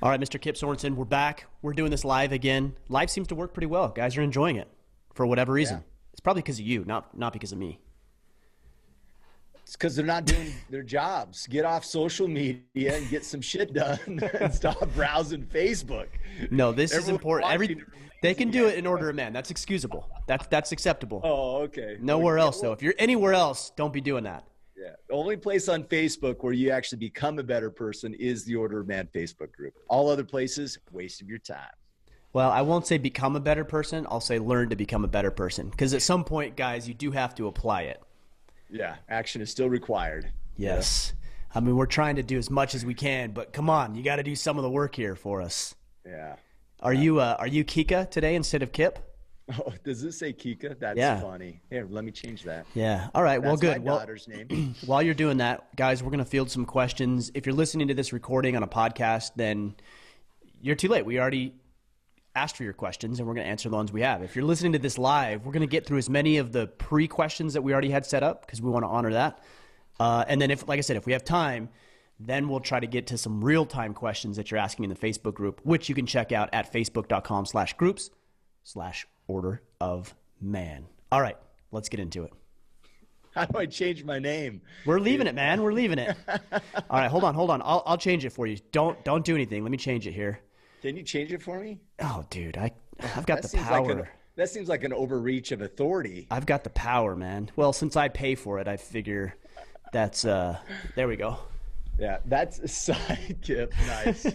All right, Mr. Kip Sorensen, we're back. We're doing this live again. Live seems to work pretty well. Guys are enjoying it for whatever reason. Yeah. It's probably because of you, not because of me. It's because they're not doing their jobs. Get off social media and get some shit done and stop browsing Facebook. No, this is important. They can do it in order of man. That's excusable. That's acceptable. Oh, okay. Nowhere else, though. If you're anywhere else, don't be doing that. Yeah. The only place on Facebook where you actually become a better person is the Order of Man Facebook group. All other places, waste of your time. Well, I won't say become a better person. I'll say learn to become a better person. Because at some point, guys, you do have to apply it. Yeah, action is still required. Yes. Yeah. I mean, we're trying to do as much as we can, but come on, you got to do some of the work here for us. Yeah. Are you Kika today instead of Kip? Oh, does this say Kika? That's funny. Here, let me change that. Yeah. All right. Well, good. My daughter's name. While you're doing that, guys, we're going to field some questions. If you're listening to this recording on a podcast, then you're too late. We already asked for your questions, and we're going to answer the ones we have. If you're listening to this live, we're going to get through as many of the pre-questions that we already had set up because we want to honor that. And then, like I said, if we have time, then we'll try to get to some real-time questions that you're asking in the Facebook group, which you can check out at facebook.com/groups/Order of Man. All right, let's get into it. How do I change my name? We're leaving it, man. We're leaving it. All right, hold on. I'll change it for you. Don't do anything. Let me change it here. Can you change it for me? Oh, dude, I've got the power. That seems like an overreach of authority. I've got the power, man. Well, since I pay for it, I figure that's there we go. Yeah, that's a side Kip. Nice.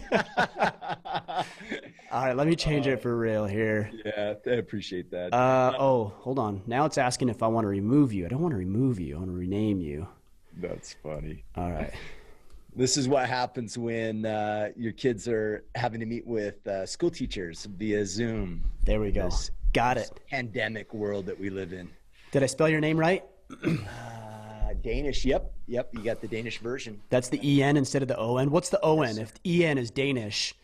All right, let me change it for real here. Yeah, I appreciate that. Hold on. Now it's asking if I want to remove you. I don't want to remove you. I want to rename you. That's funny. All right. This is what happens when your kids are having to meet with school teachers via Zoom. There we go. Got it. Pandemic world that we live in. Did I spell your name right? Danish. Yep. You got the Danish version. That's the EN instead of the ON. What's the ON? If EN is Danish.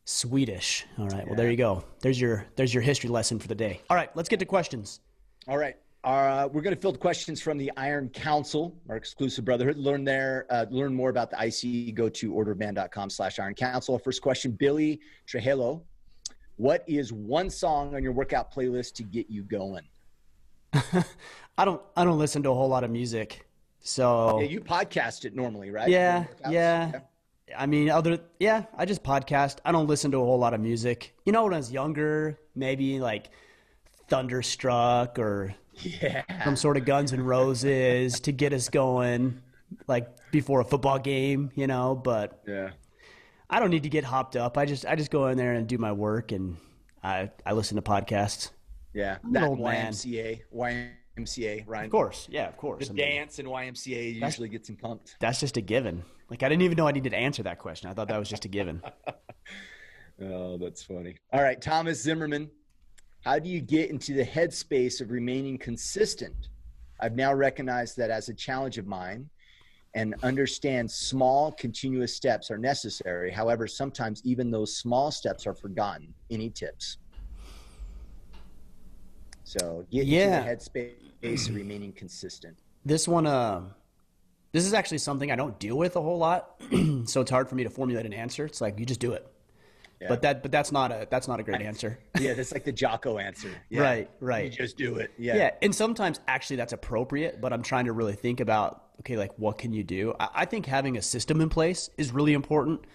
Swedish. All right. Yeah. Well, there you go. There's your history lesson for the day. All right. Let's get to questions. All right. We're going to field questions from the Iron Council, our exclusive brotherhood. Learn more about the IC. Go to orderofman.com/Iron Council. First question, Billy Trujillo. What is one song on your workout playlist to get you going? I don't listen to a whole lot of music. So yeah, you podcast it normally, right? Yeah. I mean, I just podcast. I don't listen to a whole lot of music. You know, when I was younger, maybe like Thunderstruck or some sort of Guns N' Roses to get us going, like before a football game, you know. But I don't need to get hopped up. I just go in there and do my work, and I listen to podcasts. Yeah, that YMCA, Ryan. Of course, of course. The dance and YMCA usually gets him pumped. That's just a given. Like, I didn't even know I needed to answer that question. I thought that was just a given. Oh, that's funny. All right, Thomas Zimmerman. How do you get into the headspace of remaining consistent? I've now recognized that as a challenge of mine and understand small, continuous steps are necessary. However, sometimes even those small steps are forgotten. Any tips? So get into the headspace of remaining consistent. This one, this is actually something I don't deal with a whole lot. So it's hard for me to formulate an answer. It's like, you just do it. Yeah. But that's not a great answer. Yeah, that's like the Jocko answer. Yeah. Right. You just do it. Yeah, and sometimes actually that's appropriate, but I'm trying to really think about, okay, like what can you do? I think having a system in place is really important.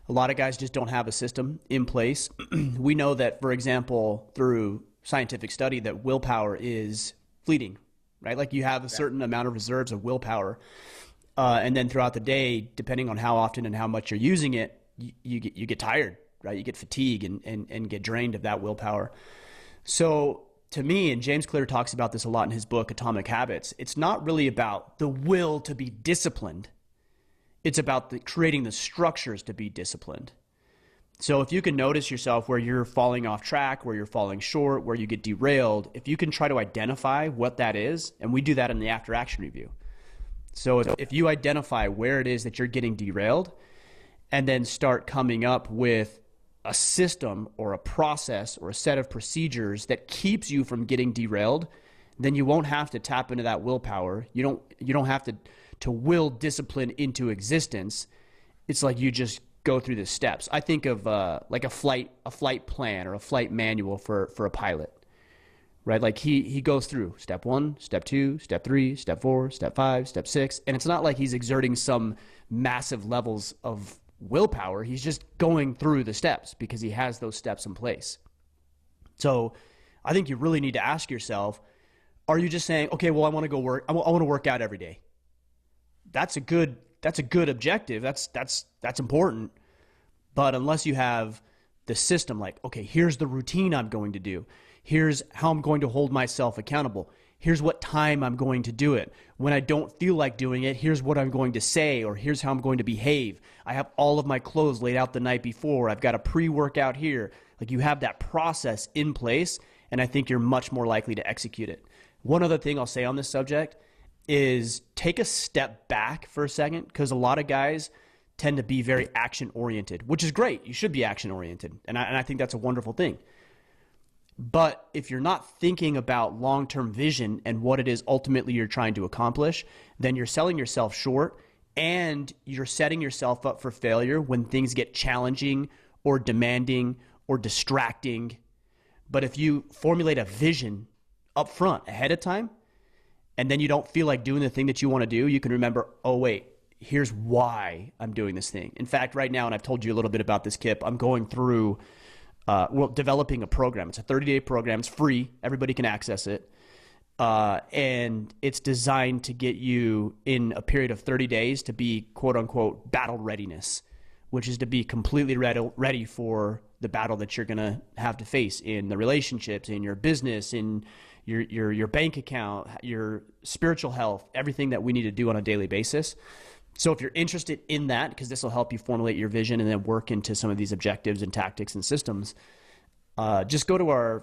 A lot of guys just don't have a system in place. We know that, for example, through scientific study, that willpower is fleeting, right? Like you have a certain amount of reserves of willpower, and then throughout the day, depending on how often and how much you're using it, you get tired. Right? You get fatigue and get drained of that willpower. So to me, and James Clear talks about this a lot in his book, Atomic Habits, it's not really about the will to be disciplined. It's about creating the structures to be disciplined. So if you can notice yourself where you're falling off track, where you're falling short, where you get derailed, if you can try to identify what that is, and we do that in the after action review. So if you identify where it is that you're getting derailed and then start coming up with a system or a process or a set of procedures that keeps you from getting derailed, then you won't have to tap into that willpower. You don't have to will discipline into existence. It's like you just go through the steps. I think of like a flight plan or a flight manual for a pilot, right? Like he goes through step 1, step 2, step 3, step 4, step 5, step 6. And it's not like he's exerting some massive levels of willpower. He's just going through the steps because he has those steps in place. So I think you really need to ask yourself, are you just saying, okay, well, I want to go work. I want to work out every day. That's a good objective. That's important. But unless you have the system, like, okay, here's the routine I'm going to do. Here's how I'm going to hold myself accountable. Here's what time I'm going to do it. When I don't feel like doing it, here's what I'm going to say, or here's how I'm going to behave. I have all of my clothes laid out the night before. I've got a pre-workout here. Like, you have that process in place, and I think you're much more likely to execute it. One other thing I'll say on this subject is take a step back for a second, because a lot of guys tend to be very action-oriented, which is great. You should be action-oriented, and I think that's a wonderful thing. But if you're not thinking about long-term vision and what it is ultimately you're trying to accomplish, then you're selling yourself short, and you're setting yourself up for failure when things get challenging or demanding or distracting. But if you formulate a vision up front ahead of time, and then you don't feel like doing the thing that you want to do, you can remember, oh, wait, here's why I'm doing this thing. In fact, right now, and I've told you a little bit about this, Kip, I'm going through developing a program. It's a 30-day program. It's free. Everybody can access it. And it's designed to get you in a period of 30 days to be, quote unquote, battle readiness, which is to be completely ready for the battle that you're going to have to face in the relationships, in your business, in your bank account, your spiritual health, everything that we need to do on a daily basis. So if you're interested in that, because this will help you formulate your vision and then work into some of these objectives and tactics and systems, just go to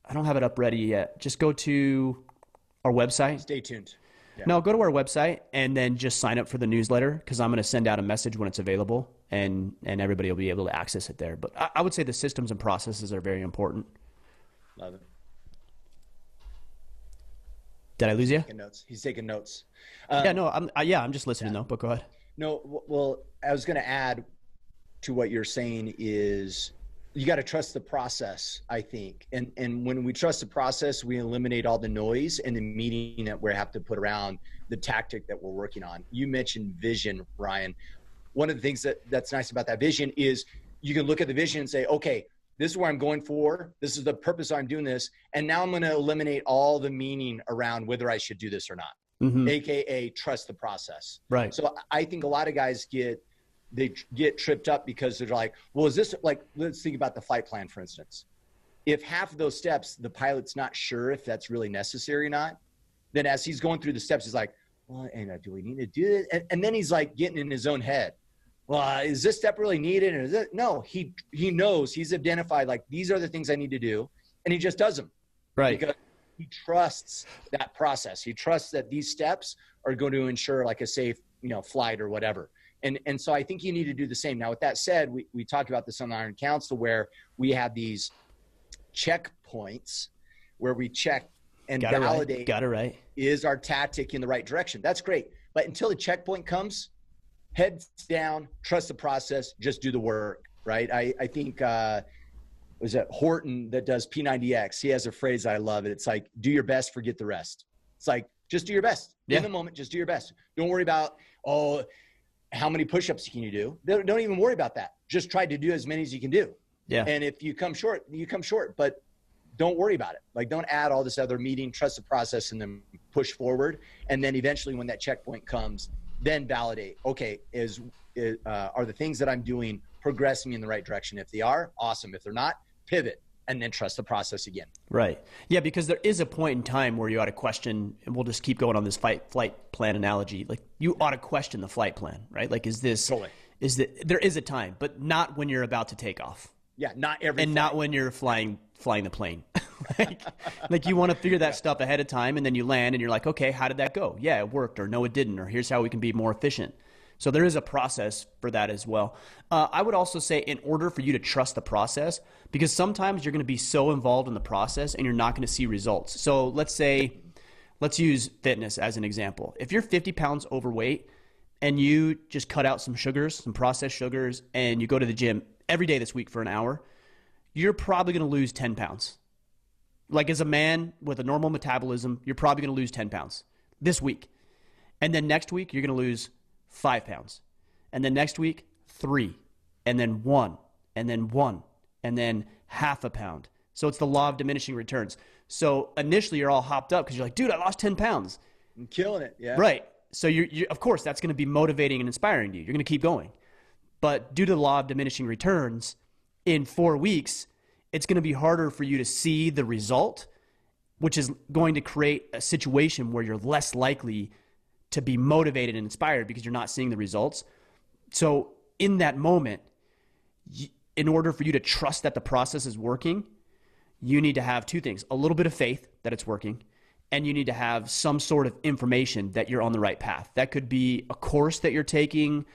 I don't have it up ready yet. Just go to our website. Stay tuned. Yeah. No, go to our website and then just sign up for the newsletter, because I'm going to send out a message when it's available, and everybody will be able to access it there. But I would say the systems and processes are very important. Love it. Did I lose you? He's taking notes. I'm just listening though, but go ahead. No, well, I was going to add to what you're saying is you got to trust the process, I think. And when we trust the process, we eliminate all the noise and the meaning that we have to put around the tactic that we're working on. You mentioned vision, Ryan. One of the things that's nice about that vision is you can look at the vision and say, okay, this is where I'm going for. This is the purpose I'm doing this. And now I'm going to eliminate all the meaning around whether I should do this or not, AKA trust the process. Right. So I think a lot of guys get tripped up because they're like, well, is this like, let's think about the flight plan, for instance. If half of those steps, the pilot's not sure if that's really necessary or not, then as he's going through the steps, he's like, well, do we need to do it? And then he's like getting in his own head. Well, is this step really needed? Or is it? No, he knows, he's identified, like, these are the things I need to do. And he just does them. Right. Because he trusts that process. He trusts that these steps are going to ensure like a safe, flight or whatever. And so I think you need to do the same. Now, with that said, we talked about this on the Iron Council, where we have these checkpoints where we check and validate. Got it right. Is our tactic in the right direction? That's great. But until the checkpoint comes, heads down, trust the process, just do the work, right? I think, was it Horton that does P90X? He has a phrase, I love it. It's like, do your best, forget the rest. It's like, just do your best. In the moment, just do your best. Don't worry about, how many push-ups can you do? Don't even worry about that. Just try to do as many as you can do. Yeah. And if you come short, you come short, but don't worry about it. Like, don't add all this other meaning, trust the process, and then push forward. And then eventually when that checkpoint comes, then validate, okay, are the things that I'm doing progressing me in the right direction? If they are, awesome. If they're not, pivot, and then trust the process again. Right. Yeah, because there is a point in time where you ought to question, and we'll just keep going on this flight plan analogy. Like, you ought to question the flight plan, right? Like, there is a time, but not when you're about to take off. Yeah, not every and flight. Not when you're flying the plane. like you want to figure that stuff ahead of time, and then you land and you're like, okay, how did that go? Yeah, it worked, or no, it didn't, or here's how we can be more efficient. So there is a process for that as well. I would also say, in order for you to trust the process, because sometimes you're going to be so involved in the process and you're not going to see results. So let's use fitness as an example. If you're 50 pounds overweight and you just cut out some sugars, some processed sugars, and you go to the gym every day this week for an hour, you're probably going to lose 10 pounds. Like as a man with a normal metabolism, you're probably going to lose 10 pounds this week. And then next week, you're going to lose 5 pounds. And then next week, 3, and then 1, and then 1, and then half a pound. So it's the law of diminishing returns. So initially you're all hopped up because you're like, dude, I lost 10 pounds. I'm killing it. Yeah. Right. So you of course, that's going to be motivating and inspiring to you. You're going to keep going. But due to the law of diminishing returns, in 4 weeks, it's going to be harder for you to see the result, which is going to create a situation where you're less likely to be motivated and inspired because you're not seeing the results. So in that moment, in order for you to trust that the process is working, you need to have 2 things: a little bit of faith that it's working, and you need to have some sort of information that you're on the right path. That could be a course that you're taking,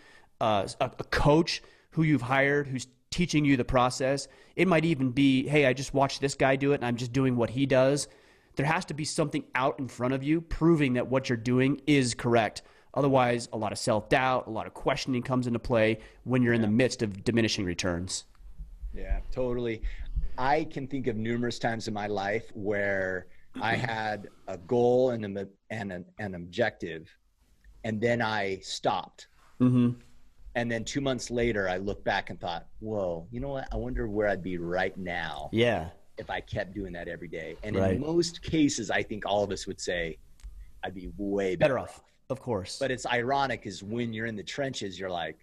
a coach who you've hired who's teaching you the process. It might even be, hey, I just watched this guy do it and I'm just doing what he does. There has to be something out in front of you proving that what you're doing is correct. Otherwise, a lot of self-doubt, a lot of questioning comes into play when you're in the midst of diminishing returns. Yeah, totally. I can think of numerous times in my life where I had a goal and an objective, and then I stopped. Mm-hmm. And then 2 months later, I looked back and thought, whoa, you know what? I wonder where I'd be right now. Yeah. If I kept doing that every day. And right. in most cases, I think all of us would say I'd be way better off. Of course. But it's ironic is when you're in the trenches, you're like,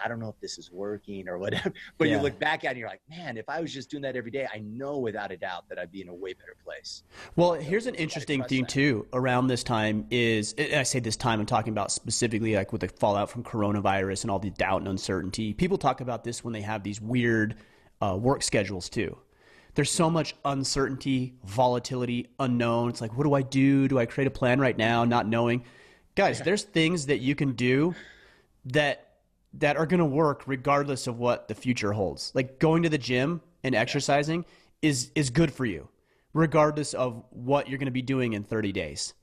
I don't know if this is working or whatever. But you look back at it and you're like, man, if I was just doing that every day, I know without a doubt that I'd be in a way better place. Well, here's an interesting thing too around this time is, and I say this time, I'm talking about specifically like with the fallout from coronavirus and all the doubt and uncertainty. People talk about this when they have these weird work schedules too. There's so much uncertainty, volatility, unknown. It's like, what do I do? Do I create a plan right now, not knowing? Guys, there's things that you can do that are going to work regardless of what the future holds. Like going to the gym and exercising is good for you, regardless of what you're going to be doing in 30 days,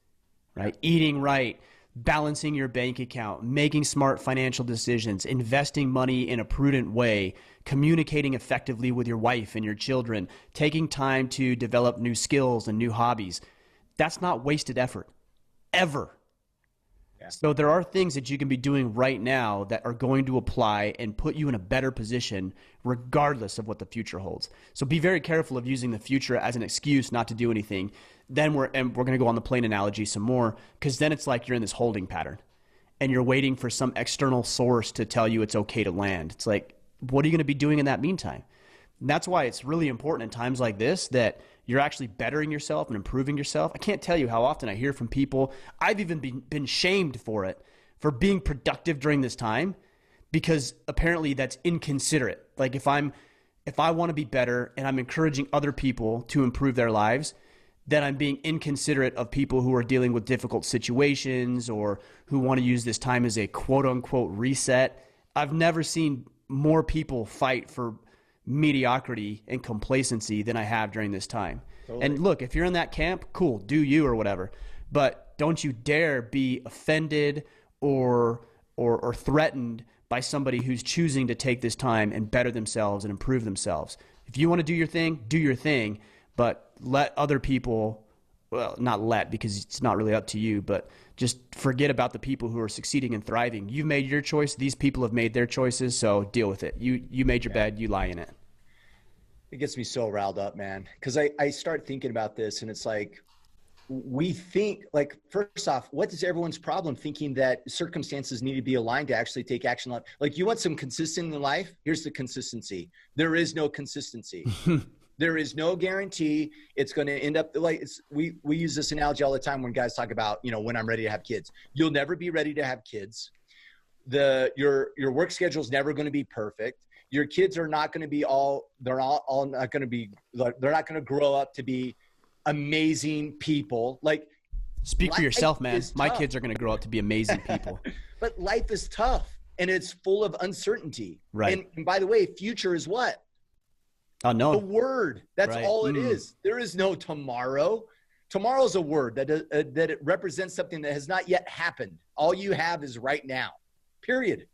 right? Eating right, balancing your bank account, making smart financial decisions, investing money in a prudent way, communicating effectively with your wife and your children, taking time to develop new skills and new hobbies. That's not wasted effort, ever. So there are things that you can be doing right now that are going to apply and put you in a better position regardless of what the future holds. So be very careful of using the future as an excuse not to do anything. Then we're going to go on the plane analogy some more, because then it's like you're in this holding pattern and you're waiting for some external source to tell you it's okay to land. It's like, what are you going to be doing in that meantime? And that's why it's really important in times like this that you're actually bettering yourself and improving yourself. I can't tell you how often I hear from people. I've even been shamed for it, for being productive during this time, because apparently that's inconsiderate. Like if I want to be better and I'm encouraging other people to improve their lives, then I'm being inconsiderate of people who are dealing with difficult situations or who want to use this time as a quote unquote reset. I've never seen more people fight for mediocrity and complacency than I have during this time. Totally. And look, if you're in that camp, cool, do you or whatever. But don't you dare be offended or threatened by somebody who's choosing to take this time and better themselves and improve themselves. If you want to do your thing, but let other people, well, not let, because it's not really up to you, but just forget about the people who are succeeding and thriving. You've made your choice. These people have made their choices, so deal with it. You made your bed, you lie in it. It gets me so riled up, man, because I start thinking about this, and it's like, we think, like, first off, what is everyone's problem thinking that circumstances need to be aligned to actually take action? Like, you want some consistency in life? Here's the consistency. There is no consistency. There is no guarantee it's going to end up like we use this analogy all the time when guys talk about, when I'm ready to have kids. You'll never be ready to have kids. Your work schedule is never going to be perfect. Your kids are not going to be they're not going to grow up to be amazing people. Like, speak for yourself, man. My kids are going to grow up to be amazing people. But life is tough and it's full of uncertainty. Right. And by the way, future is what? Unknown. A word. That's right. all it is. There is no tomorrow. Tomorrow's a word that it represents something that has not yet happened. All you have is right now. period.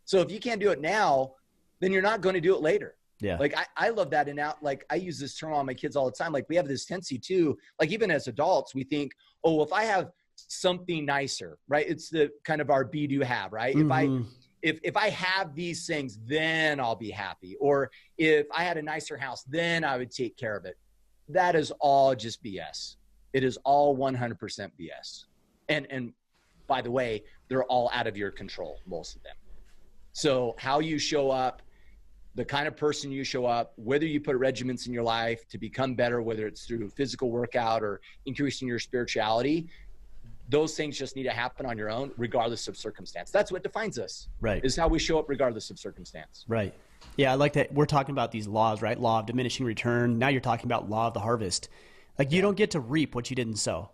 So if you can't do it now, then you're not going to do it later. Yeah. Like I love that. And now, like, I use this term on my kids all the time. Like, we have this tendency too, like, even as adults, we think, oh, well, if I have something nicer, right? It's the kind of our be do have, right? Mm-hmm. If I have these things, then I'll be happy. Or if I had a nicer house, then I would take care of it. That is all just BS. It is all 100% BS. And by the way, they're all out of your control, most of them. So how you show up, the kind of person you show up, whether you put regimens in your life to become better, whether it's through physical workout or increasing your spirituality, those things just need to happen on your own, regardless of circumstance. That's what defines us. Right. Is how we show up regardless of circumstance. Right. Yeah, I like that. We're talking about these laws, right? Law of diminishing return. Now you're talking about law of the harvest. Like, you don't get to reap what you didn't sow.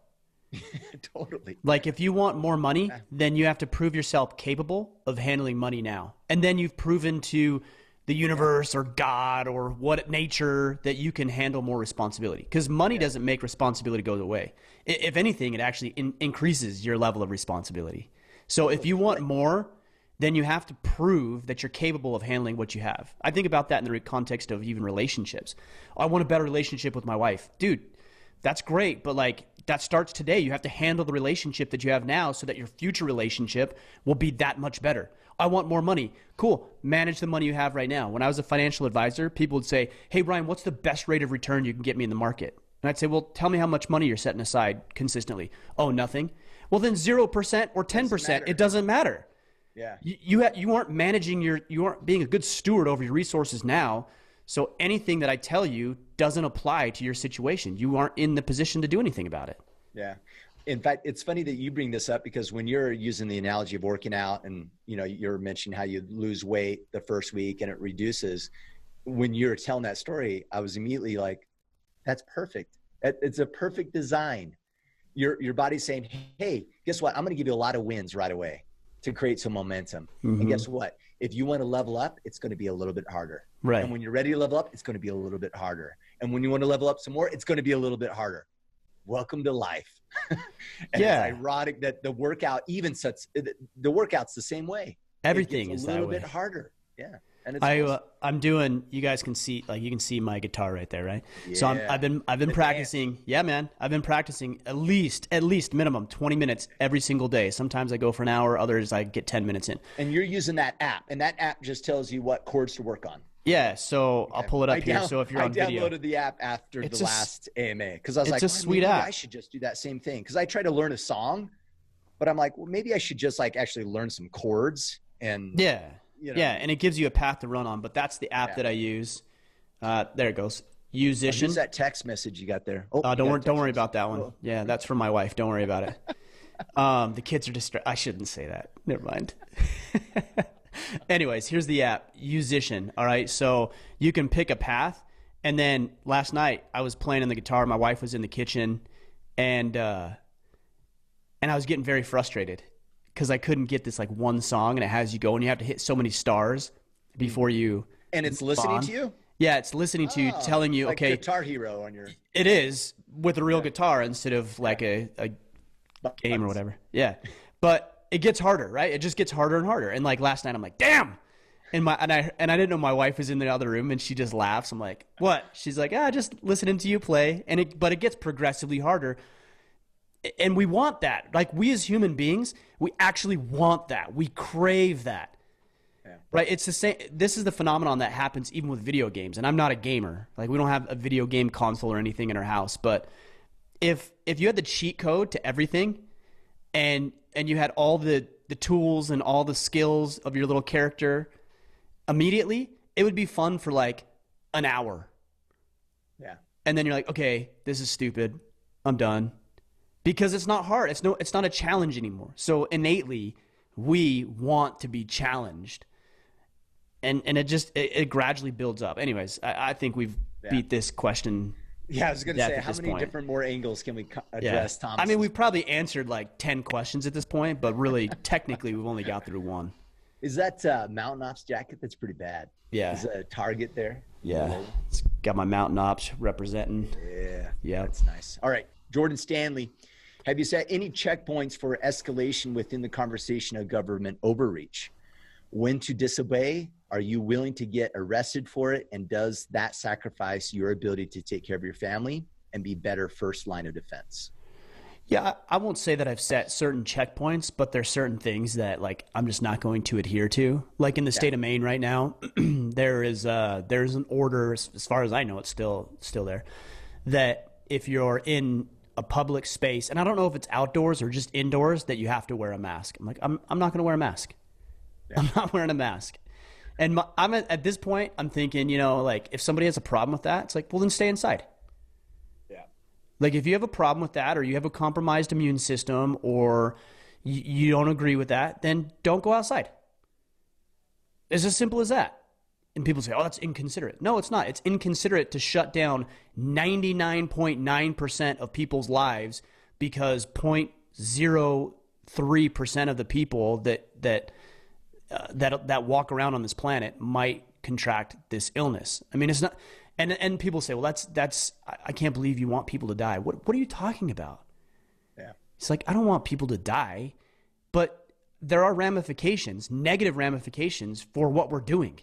Totally. Like, if you want more money, then you have to prove yourself capable of handling money now. And then you've proven to the universe or God or what nature that you can handle more responsibility. Because money doesn't make responsibility go away. If anything, it actually increases your level of responsibility. So if you want more, then you have to prove that you're capable of handling what you have. I think about that in the context of even relationships. I want a better relationship with my wife. Dude, that's great, but like, that starts today. You have to handle the relationship that you have now so that your future relationship will be that much better. I want more money. Cool. Manage the money you have right now. When I was a financial advisor, people would say, hey, Brian, what's the best rate of return you can get me in the market? And I'd say, well, tell me how much money you're setting aside consistently. Oh, nothing. Well, then 0% or 10%, it doesn't matter. Yeah. You aren't managing you aren't being a good steward over your resources now. So anything that I tell you doesn't apply to your situation. You aren't in the position to do anything about it. Yeah. In fact, it's funny that you bring this up, because when you're using the analogy of working out and, you're mentioning how you lose weight the first week and it reduces, when you're telling that story, I was immediately like, that's perfect. It's a perfect design. Your body's saying, hey, guess what? I'm going to give you a lot of wins right away to create some momentum. Mm-hmm. And guess what? If you want to level up, it's going to be a little bit harder. Right. And when you're ready to level up, it's going to be a little bit harder. And when you want to level up some more, it's going to be a little bit harder. Welcome to life. And It's ironic that the workout, the workout's the same way. Everything is that way. A little bit harder. Yeah. And it's I'm doing, you guys can see, like, you can see my guitar right there, right? Yeah. So I've been practicing. Dance. Yeah, man. I've been practicing at least minimum 20 minutes every single day. Sometimes I go for an hour, others I get 10 minutes in. And you're using that app, and that app just tells you what chords to work on. Yeah, so okay. I'll pull it up here. So if you're on video, I downloaded the app after the last AMA, because I was like, it's a sweet app. I should just do that same thing, because I try to learn a song, but I'm like, well, maybe I should just like actually learn some chords and yeah, and it gives you a path to run on. But that's the app that I use. There it goes. Musician. Who's that text message you got there? Oh, don't worry about that one. Oh. Yeah, that's from my wife. Don't worry about it. The kids are distracted. I shouldn't say that. Never mind. Anyways, here's the app, Musician. All right, so you can pick a path, and then last night I was playing on the guitar. My wife was in the kitchen, and I was getting very frustrated because I couldn't get this like one song, and it has you go, and you have to hit so many stars before you. And it's listening to you. Yeah, it's listening to you, telling you, like okay, Guitar Hero on your. It is with a real guitar instead of like a game or whatever. Yeah, but. It gets harder, right? It just gets harder and harder. And like last night, I'm like, damn. And I didn't know my wife was in the other room, and she just laughs. I'm like, what? She's like, just listening to you play. But it gets progressively harder. And we want that. Like, we as human beings, we actually want that. We crave that. Yeah. Right? It's the same. This is the phenomenon that happens even with video games. And I'm not a gamer. Like, we don't have a video game console or anything in our house. But if you had the cheat code to everything, and you had all the tools and all the skills of your little character immediately, it would be fun for like an hour. Yeah. And then you're like, okay, this is stupid. I'm done. Because it's not hard. It's not a challenge anymore. So innately, we want to be challenged. And it gradually builds up. Anyways, I think we've beat this question. Yeah, I was going to say, how many different more angles can we address, Tom? I mean, we've probably answered like 10 questions at this point, but really, technically, we've only got through one. Is that Mountain Ops jacket? That's pretty bad. Yeah. Is a Target there? Yeah. It's got my Mountain Ops representing. Yeah. That's nice. All right. Jordan Stanley, have you set any checkpoints for escalation within the conversation of government overreach? When to disobey? Are you willing to get arrested for it? And does that sacrifice your ability to take care of your family and be better first line of defense? Yeah, I won't say that I've set certain checkpoints, but there's certain things that like I'm just not going to adhere to. Like in the state of Maine right now, there's an order, as far as I know, it's still there, that if you're in a public space, and I don't know if it's outdoors or just indoors, that you have to wear a mask. I'm like, I'm not going to wear a mask. Yeah. I'm not wearing a mask. And I'm at this point, I'm thinking, like if somebody has a problem with that, it's like, well, then stay inside. Like if you have a problem with that, or you have a compromised immune system, or you don't agree with that, then don't go outside. It's as simple as that. And people say, oh, that's inconsiderate. No, it's not. It's inconsiderate to shut down 99.9% of people's lives because 0.03% of the people that walk around on this planet might contract this illness. I mean, it's not. And people say, well, that's I can't believe you want people to die. What are you talking about? Yeah. It's like, I don't want people to die, but there are ramifications, negative ramifications for what we're doing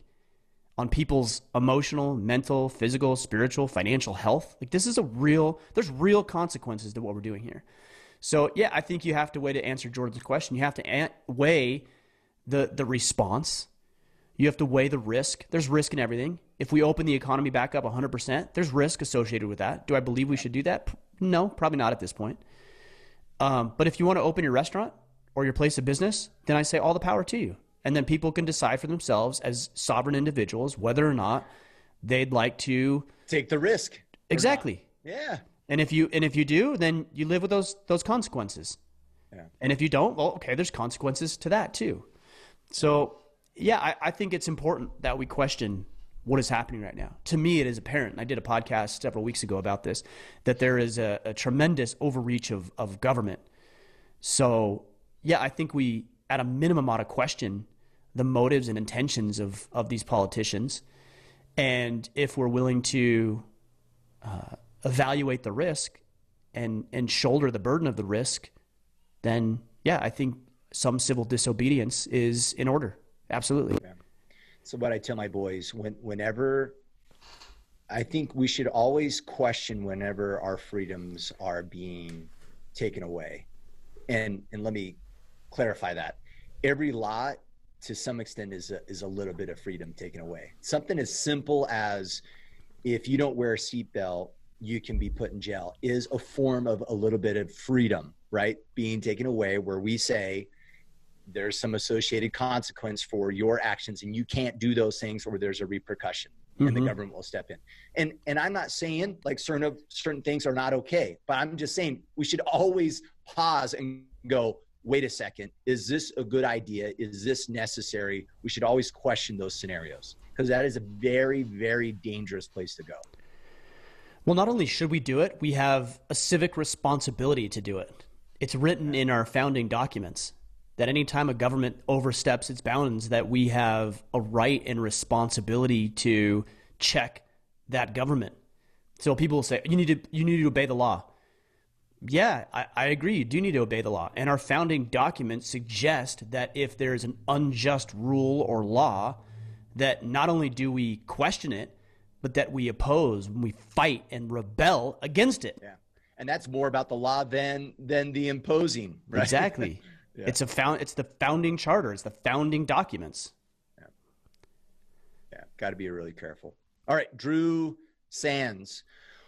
on people's emotional, mental, physical, spiritual, financial health. Like there's real consequences to what we're doing here. So yeah, I think you have to weigh, to answer Jordan's question, you have to weigh the response. You have to weigh the risk. There's risk in everything. If we open the economy back up 100%, there's risk associated with that. Do I believe we should do that? No, probably not at this point. But if you want to open your restaurant or your place of business, then I say all the power to you. And then people can decide for themselves as sovereign individuals whether or not they'd like to take the risk. Exactly. Yeah. And if you do, then you live with those consequences. Yeah. And if you don't, well, okay, there's consequences to that too. So yeah, I think it's important that we question what is happening right now. To me, it is apparent, and I did a podcast several weeks ago about this, that there is a tremendous overreach of government. So yeah, I think we, at a minimum, ought to question the motives and intentions of these politicians. And if we're willing to evaluate the risk and shoulder the burden of the risk, then yeah, I think some civil disobedience is in order. Absolutely. Yeah. So what I tell my boys, whenever, I think we should always question whenever our freedoms are being taken away. And let me clarify that. Every law, to some extent, is a little bit of freedom taken away. Something as simple as if you don't wear a seatbelt, you can be put in jail is a form of a little bit of freedom, right? Being taken away, where we say, there's some associated consequence for your actions and you can't do those things, or there's a repercussion and the government will step in. And I'm not saying like certain things are not okay, but I'm just saying we should always pause and go, wait a second, is this a good idea? Is this necessary? We should always question those scenarios, because that is a very, very dangerous place to go. Well, not only should we do it, we have a civic responsibility to do it. It's written in our founding documents that anytime a government oversteps its bounds, that we have a right and responsibility to check that government. So people will say, you need to obey the law. Yeah, I agree. You do need to obey the law. And our founding documents suggest that if there is an unjust rule or law, that not only do we question it, but that we oppose, we fight and rebel against it. Yeah. And that's more about the law than the imposing, right? Exactly. Yeah. It's the founding charter. It's the founding documents. Yeah. Got to be really careful. All right. Drew Sands,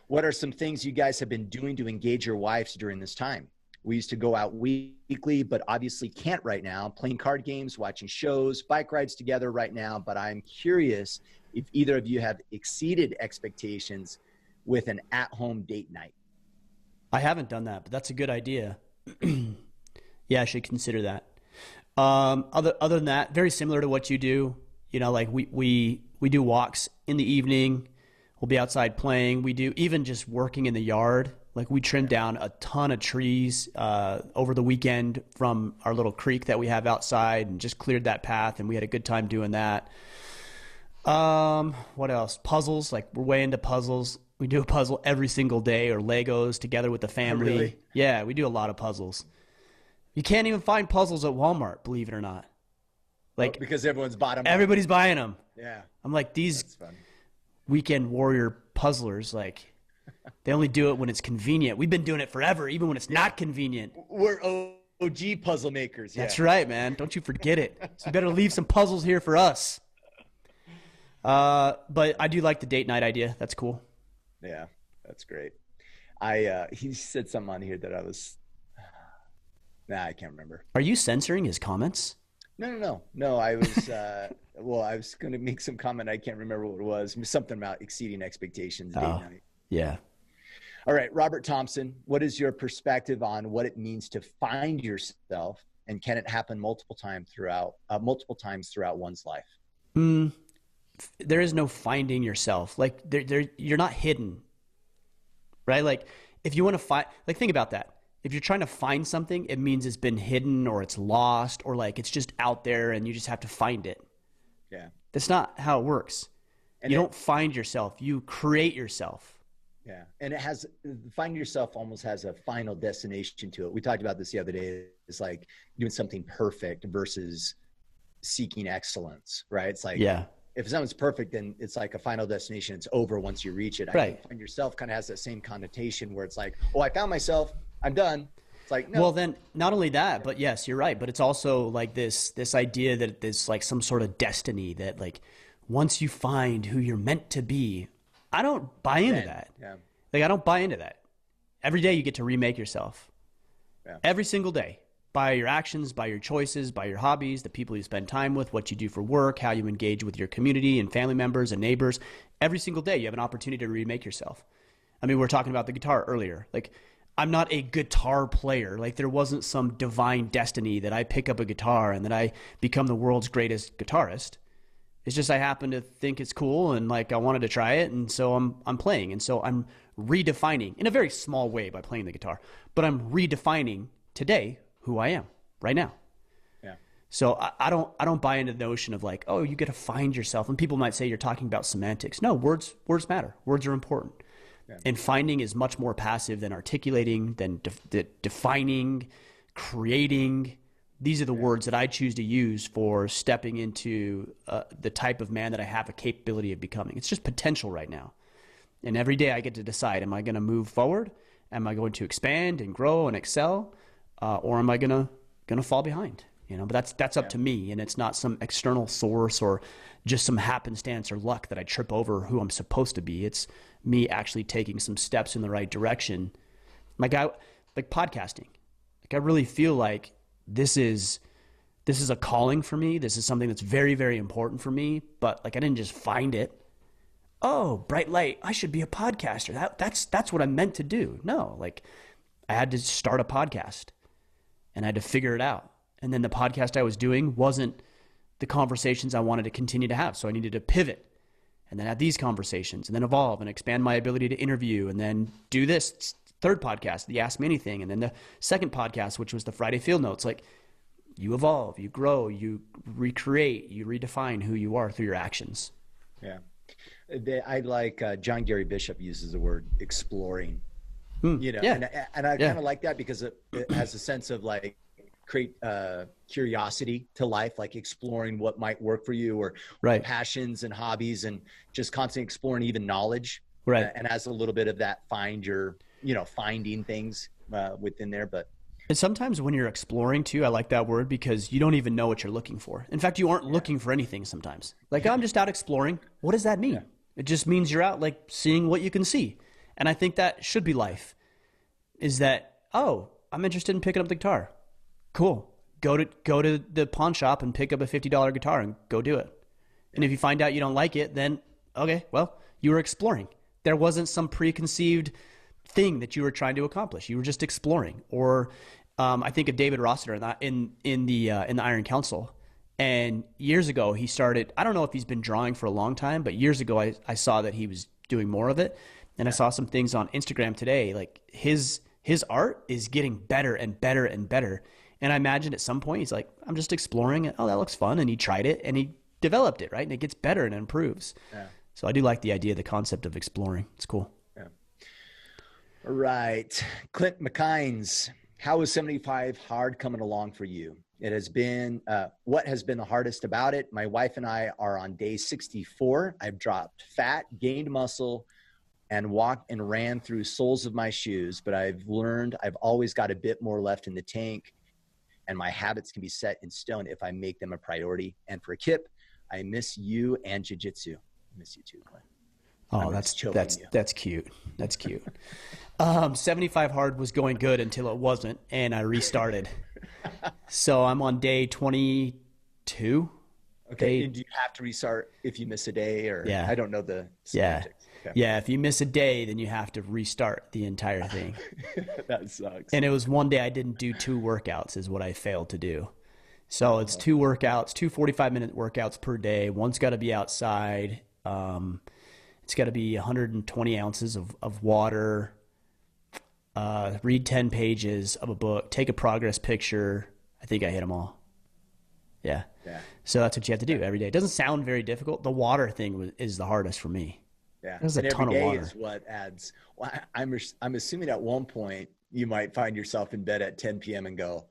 what are some things you guys have been doing to engage your wives during this time? We used to go out weekly, but obviously can't right now, playing card games, watching shows, bike rides together right now. But I'm curious if either of you have exceeded expectations with an at-home date night. I haven't done that, but that's a good idea. Yeah, I should consider that. Other than that, very similar to what you do. Like we do walks in the evening. We'll be outside playing. We do even just working in the yard. Like we trimmed down a ton of trees over the weekend from our little creek that we have outside, and just cleared that path, and we had a good time doing that. What else? Puzzles. Like we're way into puzzles. We do a puzzle every single day, or Legos together with the family. Oh, really? Yeah, we do a lot of puzzles. You can't even find puzzles at Walmart, believe it or not. Like because everyone's bottom. Everybody's buying them. Yeah. I'm like, these weekend warrior puzzlers, like they only do it when it's convenient. We've been doing it forever, even when it's not convenient. We're OG puzzle makers. Yeah. That's right, man. Don't you forget it. So you better leave some puzzles here for us. But I do like the date night idea. That's cool. Yeah, that's great. He said something on here that I was, I can't remember. Are you censoring his comments? No. I was, I was going to make some comment. I can't remember what it was. Something about exceeding expectations. Date night. Yeah. All right. Robert Thompson, what is your perspective on what it means to find yourself, and can it happen multiple times throughout one's life? There is no finding yourself. Like you're not hidden, right? Like if you want to find, like think about that. If you're trying to find something, it means it's been hidden or it's lost or like it's just out there and you just have to find it. Yeah. That's not how it works. And you don't find yourself, you create yourself. Yeah. And finding yourself almost has a final destination to it. We talked about this the other day. It's like doing something perfect versus seeking excellence, right? It's like, if something's perfect, then it's like a final destination. It's over once you reach it. I think find yourself kind of has that same connotation where it's like, oh, I found myself, I'm done. It's like, no. Well, then not only that, but yes, you're right. But it's also like this idea that there's like some sort of destiny that like once you find who you're meant to be, I don't buy into that. Yeah. Like I don't buy into that. Every day you get to remake yourself. Yeah. Every single day. By your actions, by your choices, by your hobbies, the people you spend time with, what you do for work, how you engage with your community and family members and neighbors. Every single day you have an opportunity to remake yourself. I mean, we were talking about the guitar earlier. Like, I'm not a guitar player. Like, there wasn't some divine destiny that I pick up a guitar and that I become the world's greatest guitarist. It's just I happen to think it's cool and like I wanted to try it, and so I'm playing. And so I'm redefining in a very small way by playing the guitar, but I'm redefining today who I am right now. Yeah. So I don't buy into the notion of like, oh, you get to find yourself. And people might say you're talking about semantics. No, words matter. Words are important. Yeah. And finding is much more passive than articulating, than defining, creating. These are the words that I choose to use for stepping into the type of man that I have a capability of becoming. It's just potential right now. And every day I get to decide, am I going to move forward? Am I going to expand and grow and excel? Or am I gonna fall behind? You know, but that's up to me, and it's not some external source or just some happenstance or luck that I trip over who I'm supposed to be. It's me actually taking some steps in the right direction. Like podcasting. Like I really feel like this is a calling for me. This is something that's very, very important for me. But like I didn't just find it. Oh, bright light! I should be a podcaster. That's what I'm meant to do. No, like I had to start a podcast. And I had to figure it out. And then the podcast I was doing wasn't the conversations I wanted to continue to have. So I needed to pivot and then have these conversations and then evolve and expand my ability to interview and then do this third podcast, the Ask Me Anything. And then the second podcast, which was the Friday Field Notes. Like you evolve, you grow, you recreate, you redefine who you are through your actions. Yeah. I like John Gary Bishop uses the word exploring. You know, and I kind of like that because it has a sense of like create curiosity to life, like exploring what might work for you or passions and hobbies and just constantly exploring even knowledge. Right. And has a little bit of that finding things within there. But and sometimes when you're exploring too, I like that word because you don't even know what you're looking for. In fact, you aren't looking for anything sometimes. Like I'm just out exploring. What does that mean? Yeah. It just means you're out like seeing what you can see. And I think that should be life, is that, oh, I'm interested in picking up the guitar. Cool. Go to the pawn shop and pick up a $50 guitar and go do it. And if you find out you don't like it, then, okay, well, you were exploring. There wasn't some preconceived thing that you were trying to accomplish. You were just exploring. Or I think of David Rossiter in the Iron Council. And years ago, he started, I don't know if he's been drawing for a long time, but years ago, I saw that he was doing more of it. And I saw some things on Instagram today, like his art is getting better and better and better. And I imagine at some point he's like, I'm just exploring it. Oh, that looks fun. And he tried it and he developed it, right? And it gets better and it improves. Yeah. So I do like the idea, the concept of exploring. It's cool. Yeah. All right. Clint McKines, how is 75 hard coming along for you? It has been, what has been the hardest about it? My wife and I are on day 64. I've dropped fat, gained muscle, and walked and ran through soles of my shoes. But I've learned I've always got a bit more left in the tank, and my habits can be set in stone if I make them a priority. And for Kip, I miss you and jiu-jitsu. I miss you too, Glenn. Oh, that's cute. That's cute. 75 hard was going good until it wasn't, and I restarted. So I'm on day 22. Okay. And do you have to restart if you miss a day, or I don't know the semantics. Yeah. Okay. Yeah. If you miss a day, then you have to restart the entire thing. That sucks. And it was one day I didn't do 2 workouts is what I failed to do. So it's 2 workouts, 2 45-minute workouts per day. One's got to be outside. It's got to be 120 ounces of water. Read 10 pages of a book, take a progress picture. I think I hit them all. Yeah. So that's what you have to do every day. It doesn't sound very difficult. The water thing is the hardest for me. Yeah. There's a ton of water. Is what adds. Well, I'm assuming at one point you might find yourself in bed at 10 p.m. and go,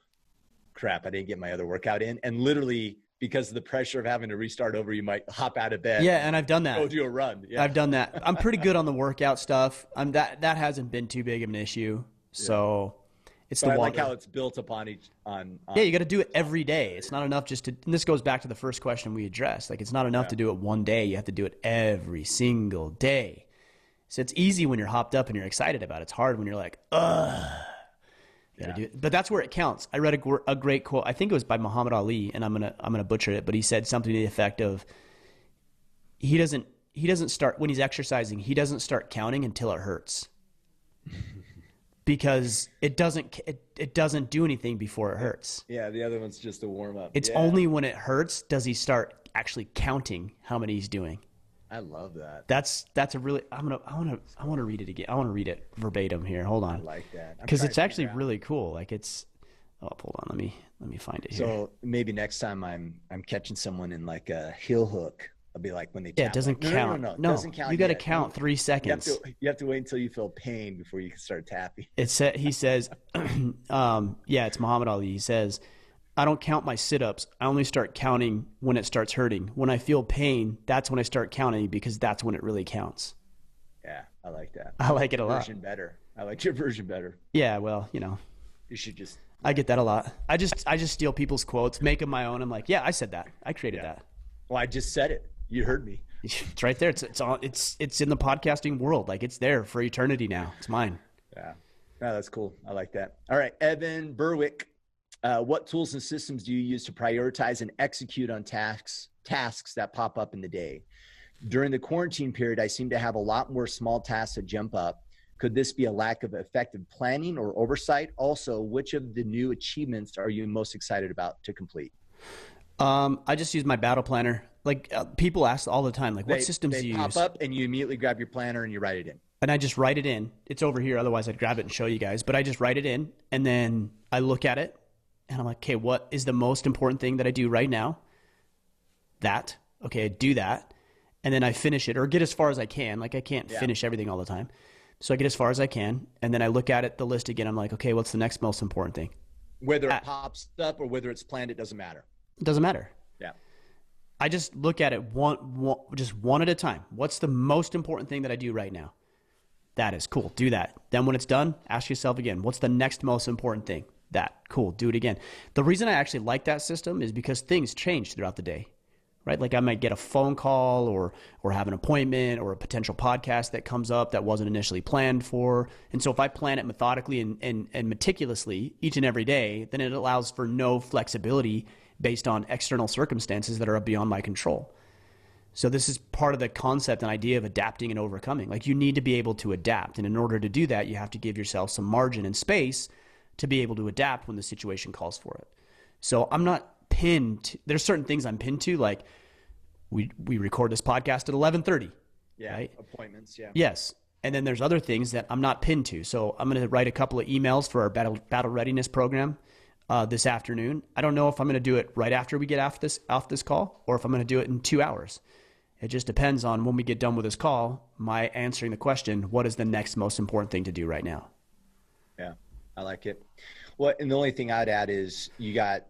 crap, I didn't get my other workout in. And literally, because of the pressure of having to restart over, you might hop out of bed. Yeah, and I've done that. Go do a run. Yeah. I've done that. I'm pretty good on the workout stuff. That hasn't been too big of an issue. So it's the water. I like how it's built upon each on yeah, you got to do it every day. It's not enough just to. And this goes back to the first question we addressed. Like, it's not enough to do it one day. You have to do it every single day. So it's easy when you're hopped up and you're excited about it. It's hard when you're like, ugh. You gotta do it. But that's where it counts. I read a great quote. I think it was by Muhammad Ali, and I'm gonna butcher it, but he said something to the effect of, he doesn't start when he's exercising. He doesn't start counting until it hurts, because it doesn't do anything before it hurts. Yeah, the other one's just a warm up. It's only when it hurts does he start actually counting how many he's doing. I love that. That's a really. I want to read it again. I want to read it verbatim here. Hold on. I like that because it's actually really cool. Like it's. Oh, hold on. Let me find it here. So maybe next time I'm catching someone in like a heel hook, I'll be like, when they tap, it doesn't count. No, it doesn't count. You got to count 3 seconds. You have to wait until you feel pain before you can start tapping. He says, it's Muhammad Ali. He says, I don't count my sit-ups. I only start counting when it starts hurting. When I feel pain, that's when I start counting, because that's when it really counts. Yeah, I like that. I like it a lot. I like your version better. Yeah, well, you should just. I get that a lot. I just steal people's quotes, make them my own. I'm like, yeah, I said that. I created that. Well, I just said it. You heard me. It's right there. It's in the podcasting world. Like, it's there for eternity now. It's mine. Yeah. No, that's cool. I like that. All right, Evan Berwick. What tools and systems do you use to prioritize and execute on tasks that pop up in the day? During the quarantine period, I seem to have a lot more small tasks that jump up. Could this be a lack of effective planning or oversight? Also, which of the new achievements are you most excited about to complete? I just use my battle planner. Like, people ask all the time, like, what systems do you use? They pop up and you immediately grab your planner and you write it in. And I just write it in. It's over here. Otherwise, I'd grab it and show you guys. But I just write it in, and then I look at it. And I'm like, okay, what is the most important thing that I do right now? That. Okay, I do that. And then I finish it, or get as far as I can. Like, I can't finish everything all the time. So I get as far as I can. And then I look at it, the list again. I'm like, okay, what's the next most important thing? Whether it pops up or whether it's planned, it doesn't matter. It doesn't matter. Yeah. I just look at it just one at a time. What's the most important thing that I do right now? That is cool. Do that. Then when it's done, ask yourself again, what's the next most important thing? That. Cool. Do it again. The reason I actually like that system is because things change throughout the day, right? Like, I might get a phone call or have an appointment or a potential podcast that comes up that wasn't initially planned for. And so if I plan it methodically and meticulously each and every day, then it allows for no flexibility based on external circumstances that are beyond my control. So this is part of the concept and idea of adapting and overcoming. Like, you need to be able to adapt. And in order to do that, you have to give yourself some margin and space to be able to adapt when the situation calls for it. So I'm not pinned. There's certain things I'm pinned to, like we record this podcast at 11:30. Yeah, right? Appointments, yeah. Yes. And then there's other things that I'm not pinned to. So I'm going to write a couple of emails for our battle readiness program this afternoon. I don't know if I'm going to do it right after we get off this call, or if I'm going to do it in 2 hours. It just depends on when we get done with this call, my answering the question, what is the next most important thing to do right now? Yeah, I like it. Well, and the only thing I'd add is you got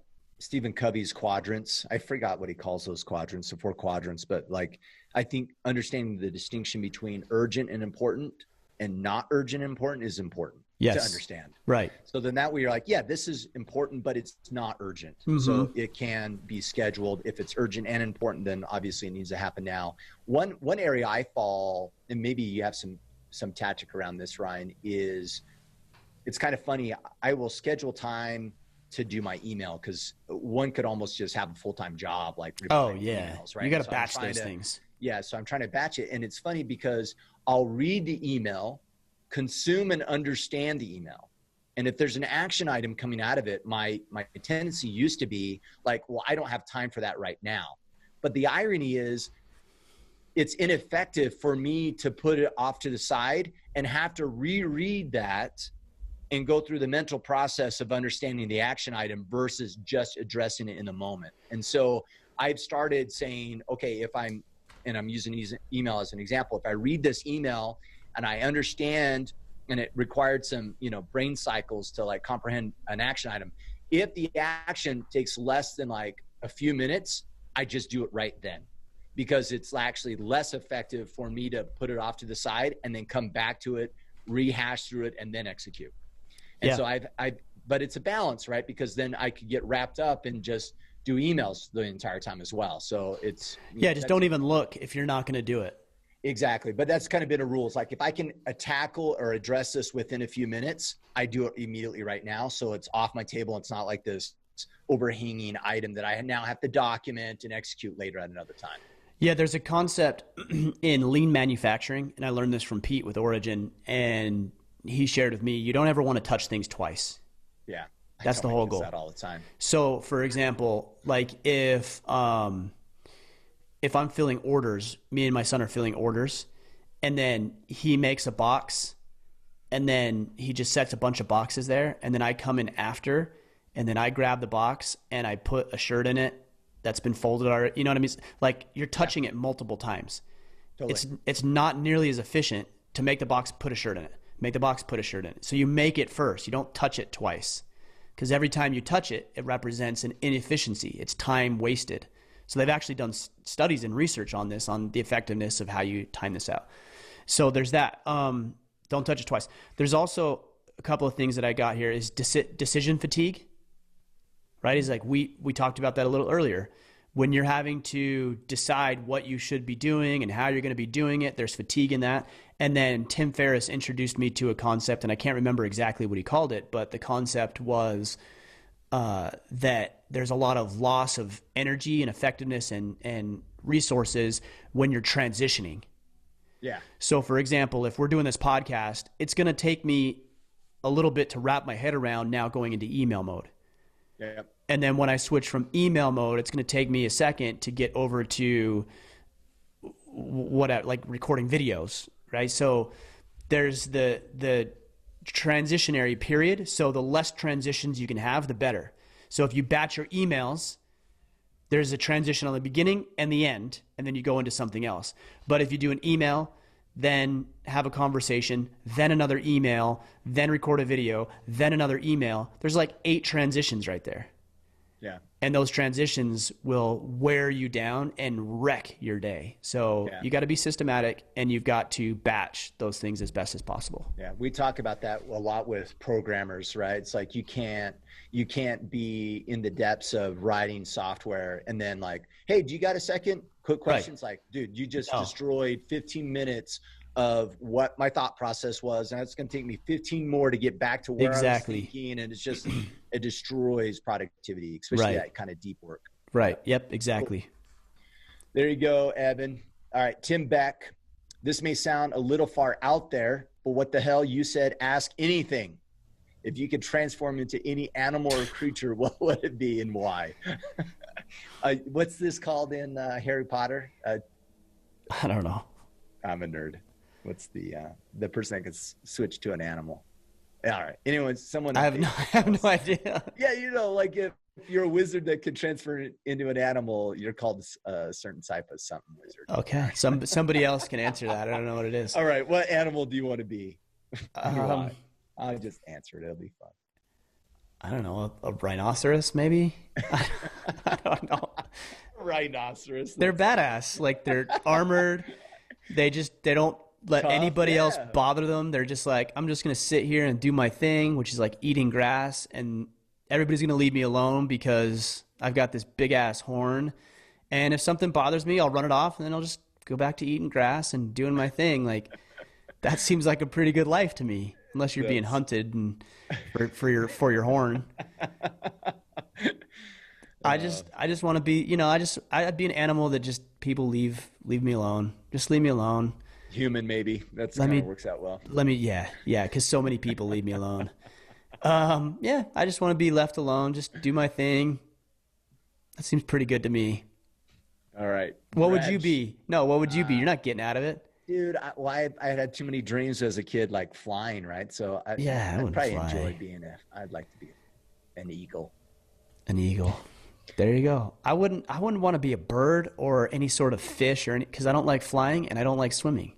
Stephen Covey's quadrants. I forgot what he calls those quadrants, the 4 quadrants, but like, I think understanding the distinction between urgent and important and not urgent and important is important to understand. Right. So then that way you're like, yeah, this is important, but it's not urgent. So it can be scheduled. If it's urgent and important, then obviously it needs to happen now. One area I fall, and maybe you have some tactic around this, Ryan, is it's kind of funny. I will schedule time to do my email because one could almost just have a full-time job, like emails, right? You got to batch those things. Yeah, so I'm trying to batch it, and it's funny because I'll read the email, consume and understand the email, and if there's an action item coming out of it, my tendency used to be like, well, I don't have time for that right now. But the irony is, it's ineffective for me to put it off to the side and have to reread that and go through the mental process of understanding the action item versus just addressing it in the moment. And so I've started saying, okay, and I'm using email as an example, if I read this email and I understand, and it required some, brain cycles to like comprehend an action item. If the action takes less than like a few minutes, I just do it right then, because it's actually less effective for me to put it off to the side and then come back to it, rehash through it, and then execute. And so but it's a balance, right? Because then I could get wrapped up and just do emails the entire time as well. So it's, just don't even look if you're not going to do it. Exactly. But that's kind of been a rule. It's like, if I can tackle or address this within a few minutes, I do it immediately right now. So it's off my table. It's not like this overhanging item that I now have to document and execute later at another time. Yeah, there's a concept in lean manufacturing, and I learned this from Pete with Origin, and he shared with me, you don't ever want to touch things twice. Yeah. That's the whole goal. That all the time. So for example, like if I'm filling orders, me and my son are filling orders, and then he makes a box, and then he just sets a bunch of boxes there, and then I come in after, and then I grab the box and I put a shirt in it that's been folded already. You know what I mean? Like, you're touching it multiple times. Totally. It's not nearly as efficient to make the box, put a shirt in it. Make the box, put a shirt in it. So you make it first. You don't touch it twice, because every time you touch it, it represents an inefficiency. It's time wasted. So they've actually done studies and research on this, on the effectiveness of how you time this out. So there's that. Don't touch it twice. There's also a couple of things that I got here is decision fatigue, right? Is like, we talked about that a little earlier. When you're having to decide what you should be doing and how you're going to be doing it, there's fatigue in that. And then Tim Ferriss introduced me to a concept, and I can't remember exactly what he called it, but the concept was that there's a lot of loss of energy and effectiveness and resources when you're transitioning. Yeah. So for example, if we're doing this podcast, it's going to take me a little bit to wrap my head around now going into email mode. Yeah. And then when I switch from email mode, it's going to take me a second to get over to like recording videos, right? So there's the transitionary period. So the less transitions you can have, the better. So if you batch your emails, there's a transition on the beginning and the end, and then you go into something else. But if you do an email, then have a conversation, then another email, then record a video, then another email, there's like 8 transitions right there. Yeah. And those transitions will wear you down and wreck your day. So you got to be systematic, and you've got to batch those things as best as possible. Yeah. We talk about that a lot with programmers, right? It's like, you can't be in the depths of writing software and then like, hey, do you got a second? Quick questions. Right. Like, dude, you just destroyed 15 minutes of what my thought process was, and it's going to take me 15 more to get back to where I was thinking, and it's just, it destroys productivity, especially that kind of deep work. Right. Yep. Exactly. Cool. There you go, Evan. All right, Tim Beck. This may sound a little far out there, but what the hell? You said ask anything. If you could transform into any animal or creature, what would it be and why? What's this called in Harry Potter? I don't know. I'm a nerd. What's the person that can switch to an animal? All right. Anyone, someone. I have no idea. Yeah, like if you're a wizard that can transfer into an animal, you're called a certain type of something wizard. Okay. Somebody else can answer that. I don't know what it is. All right. What animal do you want to be? I'll just answer it. It'll be fun. I don't know, a rhinoceros maybe. I don't know. Rhinoceros. They're badass. Like they're armored. They don't let Tough, anybody else yeah. bother them. They're just like, I'm just gonna sit here and do my thing, which is like eating grass, and everybody's gonna leave me alone because I've got this big ass horn. And if something bothers me, I'll run it off, and then I'll just go back to eating grass and doing my thing. Like that seems like a pretty good life to me, unless you're being hunted and for your horn. I just want to be, I'd be an animal that just people leave me alone. Just leave me alone. Human, maybe. That's kind of works out well. Yeah, because so many people leave me alone. I just want to be left alone, just do my thing. That seems pretty good to me. All right. What would you be? No, what would you be? You're not getting out of it. Dude, I had too many dreams as a kid, like flying, right? So I'd probably enjoy I'd like to be an eagle. An eagle. There you go. I wouldn't want to be a bird or any sort of fish because I don't like flying and I don't like swimming.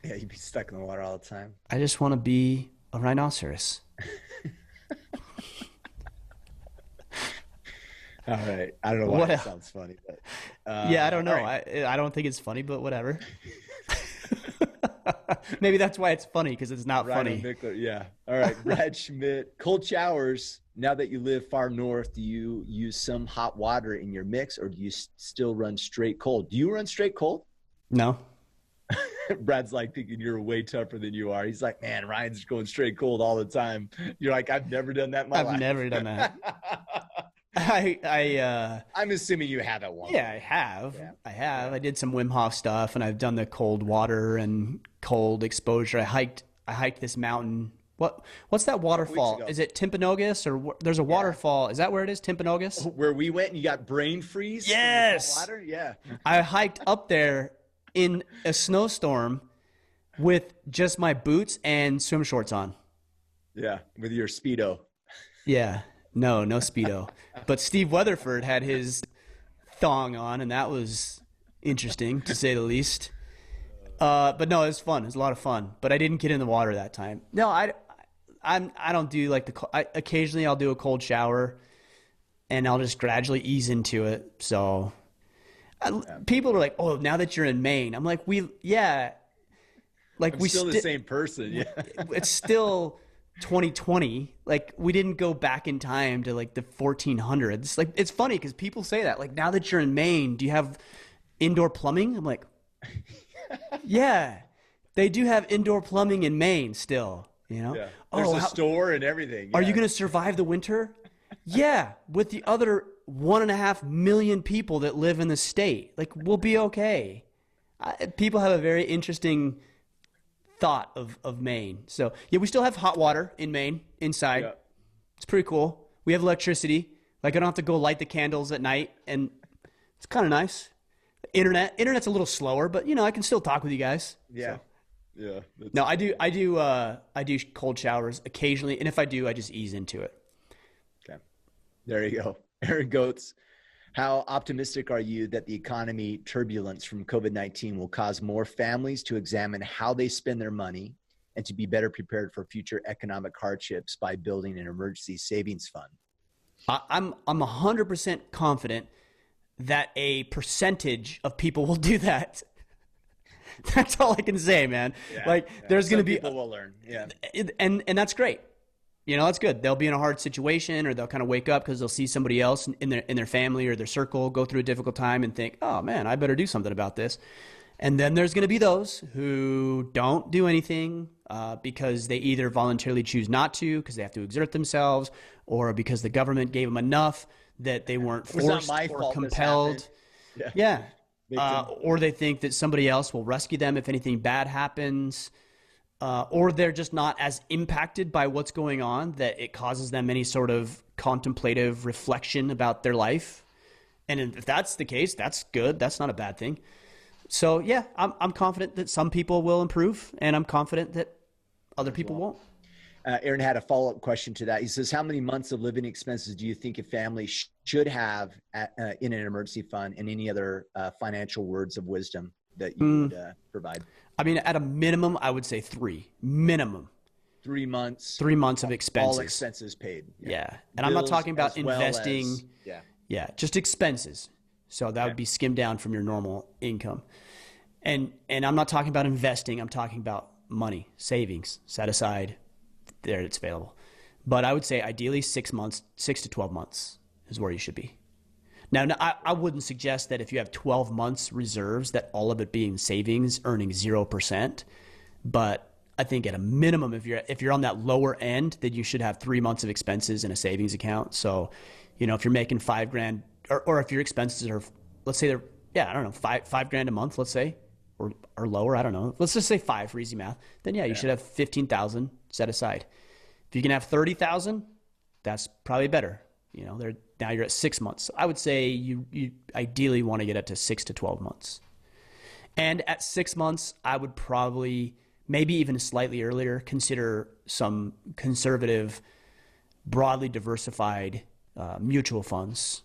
Yeah, you'd be stuck in the water all the time. I just want to be a rhinoceros. All right. I don't know why that sounds funny, but yeah, I don't know. Right. I don't think it's funny, but whatever. Maybe that's why it's funny, because it's not funny. Yeah. All right. Brad Schmidt, cold showers. Now that you live far north, do you use some hot water in your mix, or do you still run straight cold? Do you run straight cold? No. Brad's like thinking you're way tougher than you are. He's like, man, Ryan's going straight cold all the time. You're like, I've never done that in my life. I've never done that. I'm assuming you have at one. Yeah, I have. Yeah. I have. I did some Wim Hof stuff, and I've done the cold water and cold exposure. I hiked this mountain. What's that waterfall? Is it Timpanogos, or there's a waterfall? Is that where it is? Timpanogos? Where we went and you got brain freeze? Yes. Water? Yeah. I hiked up there in a snowstorm with just my boots and swim shorts on. Yeah, with your Speedo. Yeah. No Speedo. But Steve Weatherford had his thong on, and that was interesting, to say the least. But no, it was fun. It was a lot of fun. But I didn't get in the water that time. No, I don't do like occasionally I'll do a cold shower, and I'll just gradually ease into it. So people are like, "Oh, now that you're in Maine," I'm like, I'm still the same person. Yeah, it's still 2020. Like, we didn't go back in time to like the 1400s. Like, it's funny because people say that, like, now that you're in Maine, do you have indoor plumbing? I'm like, yeah, they do have indoor plumbing in Maine still, you know? Yeah. There's a store and everything. Yeah. Are you going to survive the winter? Yeah, with the other 1.5 million people that live in the state. Like, we'll be okay. People have a very interesting thought of Maine. So yeah, we still have hot water in Maine inside. Yeah. It's pretty cool. We have electricity. Like, I don't have to go light the candles at night, and it's kind of nice. Internet's a little slower, but I can still talk with you guys. Yeah. So. Yeah. No, I do cold showers occasionally, and if I do, I just ease into it. Okay. There you go. Aaron Goetz. How optimistic are you that the economy turbulence from COVID-19 will cause more families to examine how they spend their money and to be better prepared for future economic hardships by building an emergency savings fund? I'm 100% confident that a percentage of people will do that. That's all I can say, man. Yeah, there's going to be people will learn. Yeah. And that's great. That's good. They'll be in a hard situation, or they'll kind of wake up because they'll see somebody else in their family or their circle go through a difficult time and think, oh man, I better do something about this. And then there's going to be those who don't do anything because they either voluntarily choose not to because they have to exert themselves, or because the government gave them enough that they weren't forced or compelled. Yeah. Or they think that somebody else will rescue them if anything bad happens. Or they're just not as impacted by what's going on that it causes them any sort of contemplative reflection about their life. And if that's the case, that's good. That's not a bad thing. So yeah, I'm confident that some people will improve, and I'm confident that other people won't. Aaron had a follow-up question to that. He says, how many months of living expenses do you think a family should have in an emergency fund, and any other financial words of wisdom that you would provide? I mean, at a minimum, I would say 3. Minimum. 3 months. 3 months of expenses. All expenses paid. Yeah. And I'm not talking about investing. Yeah. Yeah. Just expenses. So that would be skimmed down from your normal income. And I'm not talking about investing. I'm talking about money, savings, set aside. There, it's available. But I would say ideally 6 months, 6 to 12 months is where you should be. Now, I wouldn't suggest that if you have 12 months reserves that all of it being savings, earning 0%. But I think at a minimum, if you're on that lower end, then you should have 3 months of expenses in a savings account. So, if you're making $5,000 or if your expenses are, let's say they're, $5,000 a month, let's say, or lower, I don't know. Let's just say 5 for easy math. Then you should have 15,000 set aside. If you can have 30,000, that's probably better. Now you're at 6 months. So I would say you ideally want to get up to 6 to 12 months. And at 6 months, I would probably, maybe even slightly earlier, consider some conservative, broadly diversified mutual funds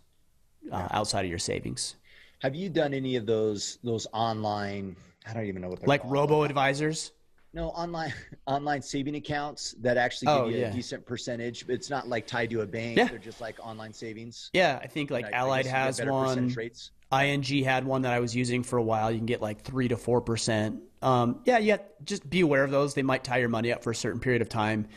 outside of your savings. Have you done any of those online, I don't even know what they're like called. robo-advisors? No, online saving accounts that actually give you a decent percentage. It's not like tied to a bank. Yeah. They're just like online savings. Yeah, I think like Allied has one. ING had one that I was using for a while. You can get like 3 to 4%. Just be aware of those. They might tie your money up for a certain period of time,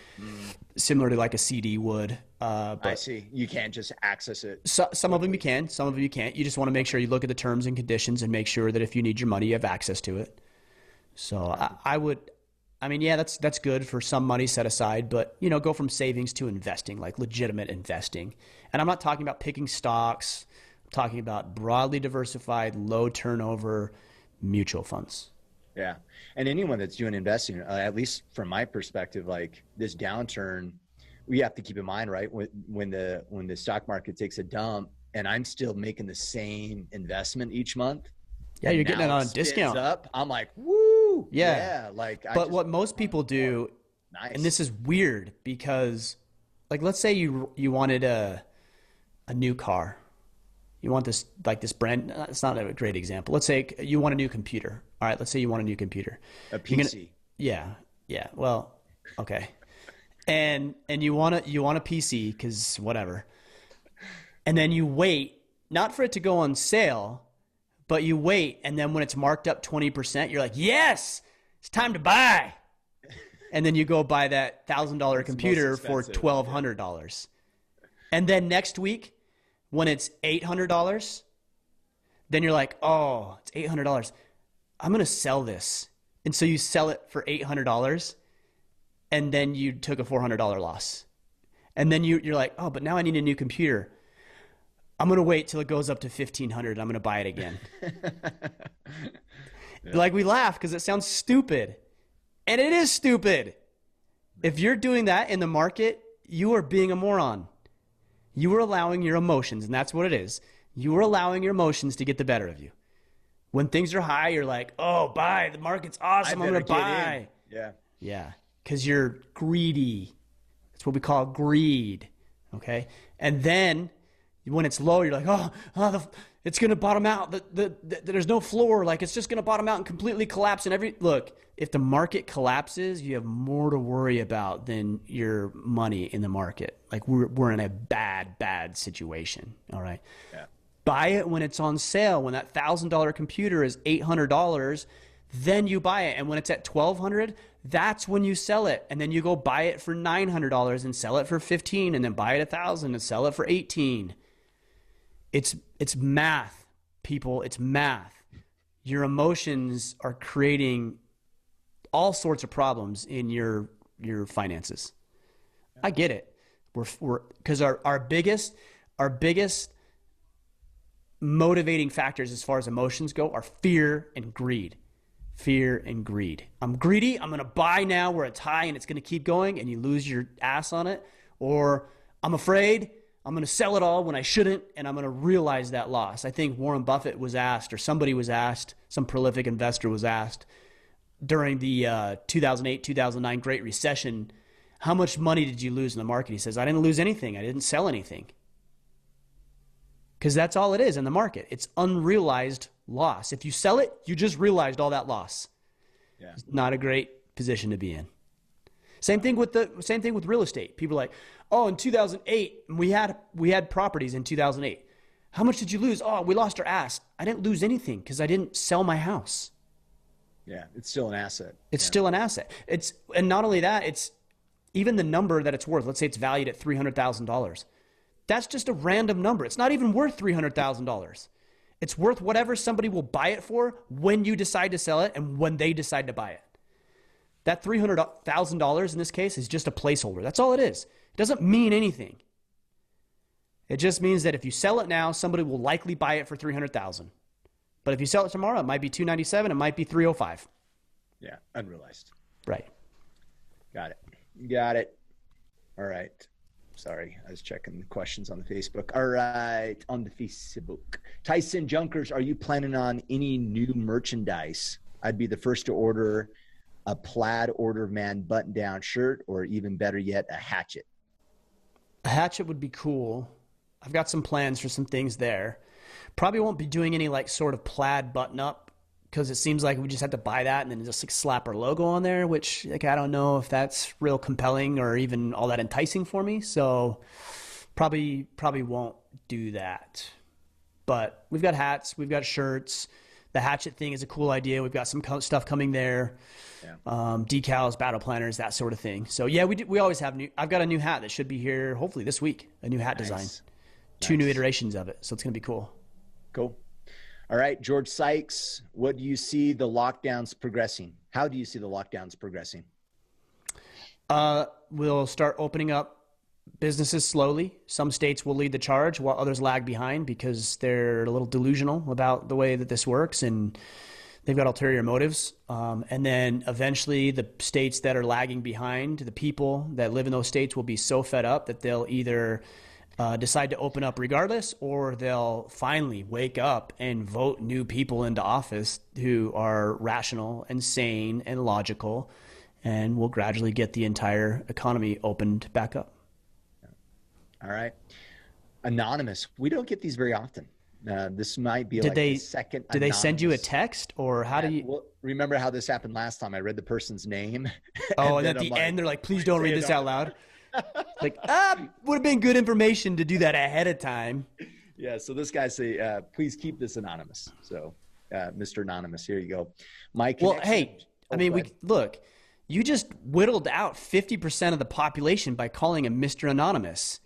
similar to like a CD would. But I see. You can't just access it. Some of them you can, some of them you can't. You just want to make sure you look at the terms and conditions and make sure that if you need your money, you have access to it. So that's good for some money set aside, but go from savings to investing, like legitimate investing. And I'm not talking about picking stocks. I'm talking about broadly diversified, low turnover mutual funds. Yeah. And anyone that's doing investing, at least from my perspective, like this downturn, we have to keep in mind, right? When the stock market takes a dump and I'm still making the same investment each month. Yeah, you're getting it on a discount. Up, I'm like, woo! Yeah. But what most people do, nice. And this is weird because, like, let's say you wanted a new car. You want this brand. It's not a great example. Let's say you want a new computer. All right. Let's say you want a new computer. A PC. Yeah. Well, okay. And you want a PC because whatever. And then you wait, not for it to go on sale. But you wait, and then when it's marked up 20%, you're like, yes, it's time to buy. And then you go buy that $1,000 computer for $1,200. And then next week, when it's $800, then you're like, oh, it's $800. I'm going to sell this. And so you sell it for $800, and then you took a $400 loss. And then you're like, oh, but now I need a new computer. I'm going to wait till it goes up to $1,500. I'm going to buy it again. Like we laugh because it sounds stupid. And it is stupid. If you're doing that in the market, you are being a moron. You are allowing your emotions, and that's what it is. You are allowing your emotions to get the better of you. When things are high, you're like, oh, buy. The market's awesome. I'm going to buy. Yeah. Because you're greedy. That's what we call greed. Okay? And then when it's low, you're like, it's going to bottom out. There's no floor. Like, it's just going to bottom out and completely collapse. Look, if the market collapses, you have more to worry about than your money in the market. Like, we're in a bad situation. All right. Yeah. Buy it when it's on sale. When that $1,000 computer is $800, then you buy it. And when it's at $1,200, that's when you sell it. And then you go buy it for $900 and sell it for $1,500, and then buy it $1,000 and sell it for $1,800. It's math, people. It's math. Your emotions are creating all sorts of problems in your finances. I get it. We're because our biggest motivating factors as far as emotions go are fear and greed. Fear and greed. I'm greedy. I'm going to buy now where it's high and it's going to keep going, and you lose your ass on it. Or I'm afraid. I'm going to sell it all when I shouldn't, and I'm going to realize that loss. I think Warren Buffett was asked, or somebody was asked, some prolific investor was asked during the 2008, 2009 Great Recession, how much money did you lose in the market? He says, I didn't lose anything. I didn't sell anything. Because that's all it is in the market. It's unrealized loss. If you sell it, you just realized all that loss. Yeah. It's not a great position to be in. Same thing with real estate. People are like, oh, in 2008, we had properties in 2008. How much did you lose? Oh, we lost our ass. I didn't lose anything because I didn't sell my house. Yeah, it's still an asset. It's still an asset. And not only that, it's even the number that it's worth. Let's say it's valued at $300,000. That's just a random number. It's not even worth $300,000. It's worth whatever somebody will buy it for when you decide to sell it and when they decide to buy it. That $300,000 in this case is just a placeholder. That's all it is. It doesn't mean anything. It just means that if you sell it now, somebody will likely buy it for $300,000. But if you sell it tomorrow, it might be $297, it might be $305. Yeah, unrealized. Right. Got it. All right. Sorry, I was checking the questions on the Facebook. All right, on the Facebook. Tyson Junkers, are you planning on any new merchandise? I'd be the first to order a plaid Order of Man button-down shirt, or even better yet, a hatchet. A hatchet would be cool. I've got some plans for some things there. Probably won't be doing any like sort of plaid button-up because it seems like we just have to buy that and then just like slap our logo on there, which like I don't know if that's real compelling or even all that enticing for me. So probably won't do that. But we've got hats, we've got shirts. The hatchet thing is a cool idea. We've got some stuff coming there. Yeah. Decals, battle planners, that sort of thing. So yeah, we always have I've got a new hat that should be here hopefully this week. A new hat design. Two new iterations of it. So it's going to be cool. Cool. All right, George Sykes, what do you see the lockdowns progressing? How do you see the lockdowns progressing? We'll start opening up businesses slowly. Some states will lead the charge while others lag behind because they're a little delusional about the way that this works and they've got ulterior motives. And then eventually the states that are lagging behind, the people that live in those states will be so fed up that they'll either decide to open up regardless, or they'll finally wake up and vote new people into office who are rational and sane and logical, and we'll gradually get the entire economy opened back up. All right. Anonymous. We don't get these very often. This might be the second. Did they send you a text, or how do you? Well, remember how this happened last time? I read the person's name. And at the end, they're like, please don't read this out loud. Like, would have been good information to do that ahead of time. Yeah, so this guy say, please keep this anonymous. So, Mr. Anonymous, here you go. Well, hey, look, you just whittled out 50% of the population by calling him Mr. Anonymous.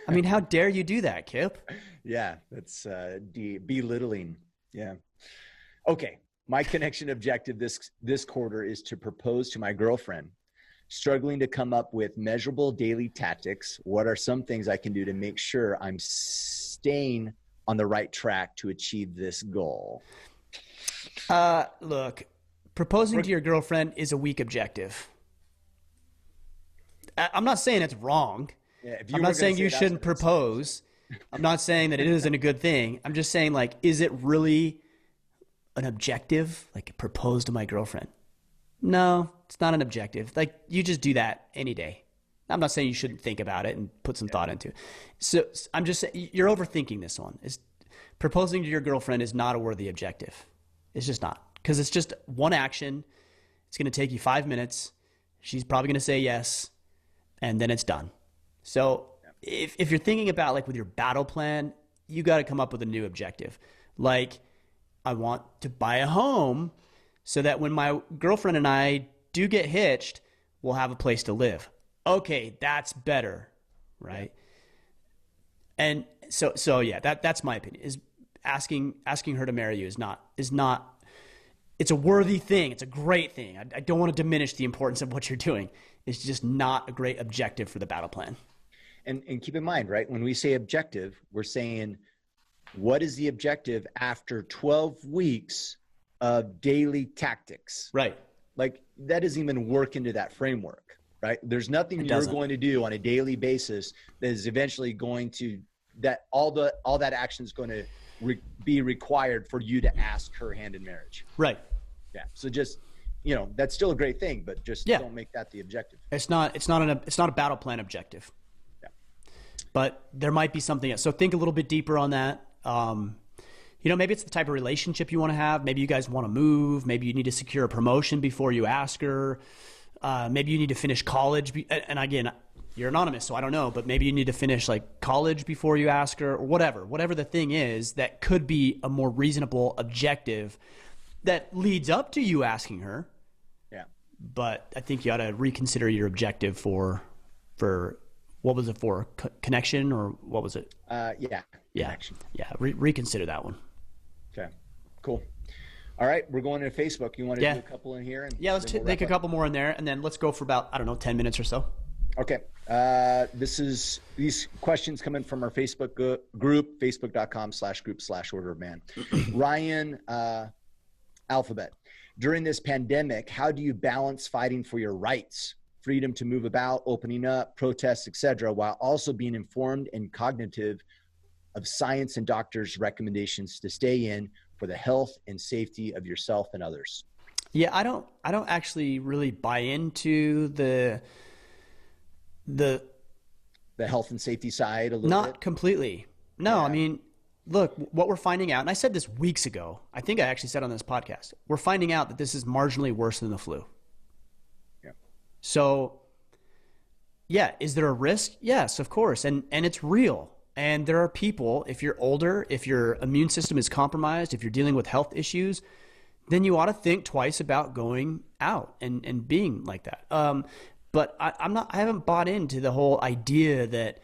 I mean, how dare you do that, Kip? Yeah, that's belittling. Yeah. Okay, my connection objective this quarter is to propose to my girlfriend. Struggling to come up with measurable daily tactics. What are some things I can do to make sure I'm staying on the right track to achieve this goal? Look, proposing to your girlfriend is a weak objective. I'm not saying it's wrong. Yeah, I'm not saying you shouldn't propose. I'm not saying that it isn't a good thing. I'm just saying, like, is it really an objective? Like, propose to my girlfriend? No, it's not an objective. Like, you just do that any day. I'm not saying you shouldn't think about it and put some thought into it. So I'm just saying you're overthinking this one. Proposing to your girlfriend is not a worthy objective. It's just not, because it's just one action. It's going to take you 5 minutes. She's probably going to say yes, and then it's done. So if you're thinking about, like, with your battle plan, you got to come up with a new objective. Like, I want to buy a home so that when my girlfriend and I do get hitched, we'll have a place to live. Okay, that's better, right? And so yeah, that's my opinion. Is asking her to marry you is not. It's a worthy thing. It's a great thing. I don't want to diminish the importance of what you're doing. It's just not a great objective for the battle plan. And keep in mind, right, when we say objective, we're saying, what is the objective after 12 weeks of daily tactics? Right. Like, that doesn't even work into that framework, right? There's nothing you're going to do on a daily basis that is eventually going to, that all that action is going to be required for you to ask her hand in marriage. Right. Yeah. So just, that's still a great thing, but just don't make that the objective. It's not a battle plan objective. Yeah. But there might be something else. So think a little bit deeper on that. Maybe it's the type of relationship you want to have. Maybe you guys want to move. Maybe you need to secure a promotion before you ask her. Maybe you need to finish college. And again, you're anonymous, so I don't know, but maybe you need to finish like college before you ask her, or whatever the thing is that could be a more reasonable objective that leads up to you asking her. Yeah. But I think you ought to reconsider your objective for what was it for? Connection, or what was it? Yeah. Connection. Yeah. Reconsider that one. Okay, cool. All right, we're going to Facebook. You want to do a couple in here? And let's take a couple more in there, and then let's go for about, 10 minutes or so. Okay. These questions come in from our Facebook group, facebook.com/group/orderofman. Ryan, Alphabet. During this pandemic, how do you balance fighting for your rights, freedom to move about, opening up, protests, etc., while also being informed and cognitive of science and doctors' recommendations to stay in for the health and safety of yourself and others? Yeah, I don't actually really buy into the health and safety side a little bit? Not completely. No, I mean, look, what we're finding out, and I said this weeks ago, I think I actually said on this podcast, we're finding out that this is marginally worse than the flu. Yeah. So, yeah, is there a risk? Yes, of course. And it's real. And there are people, if you're older, if your immune system is compromised, if you're dealing with health issues, then you ought to think twice about going out and being like that. But I haven't bought into the whole idea that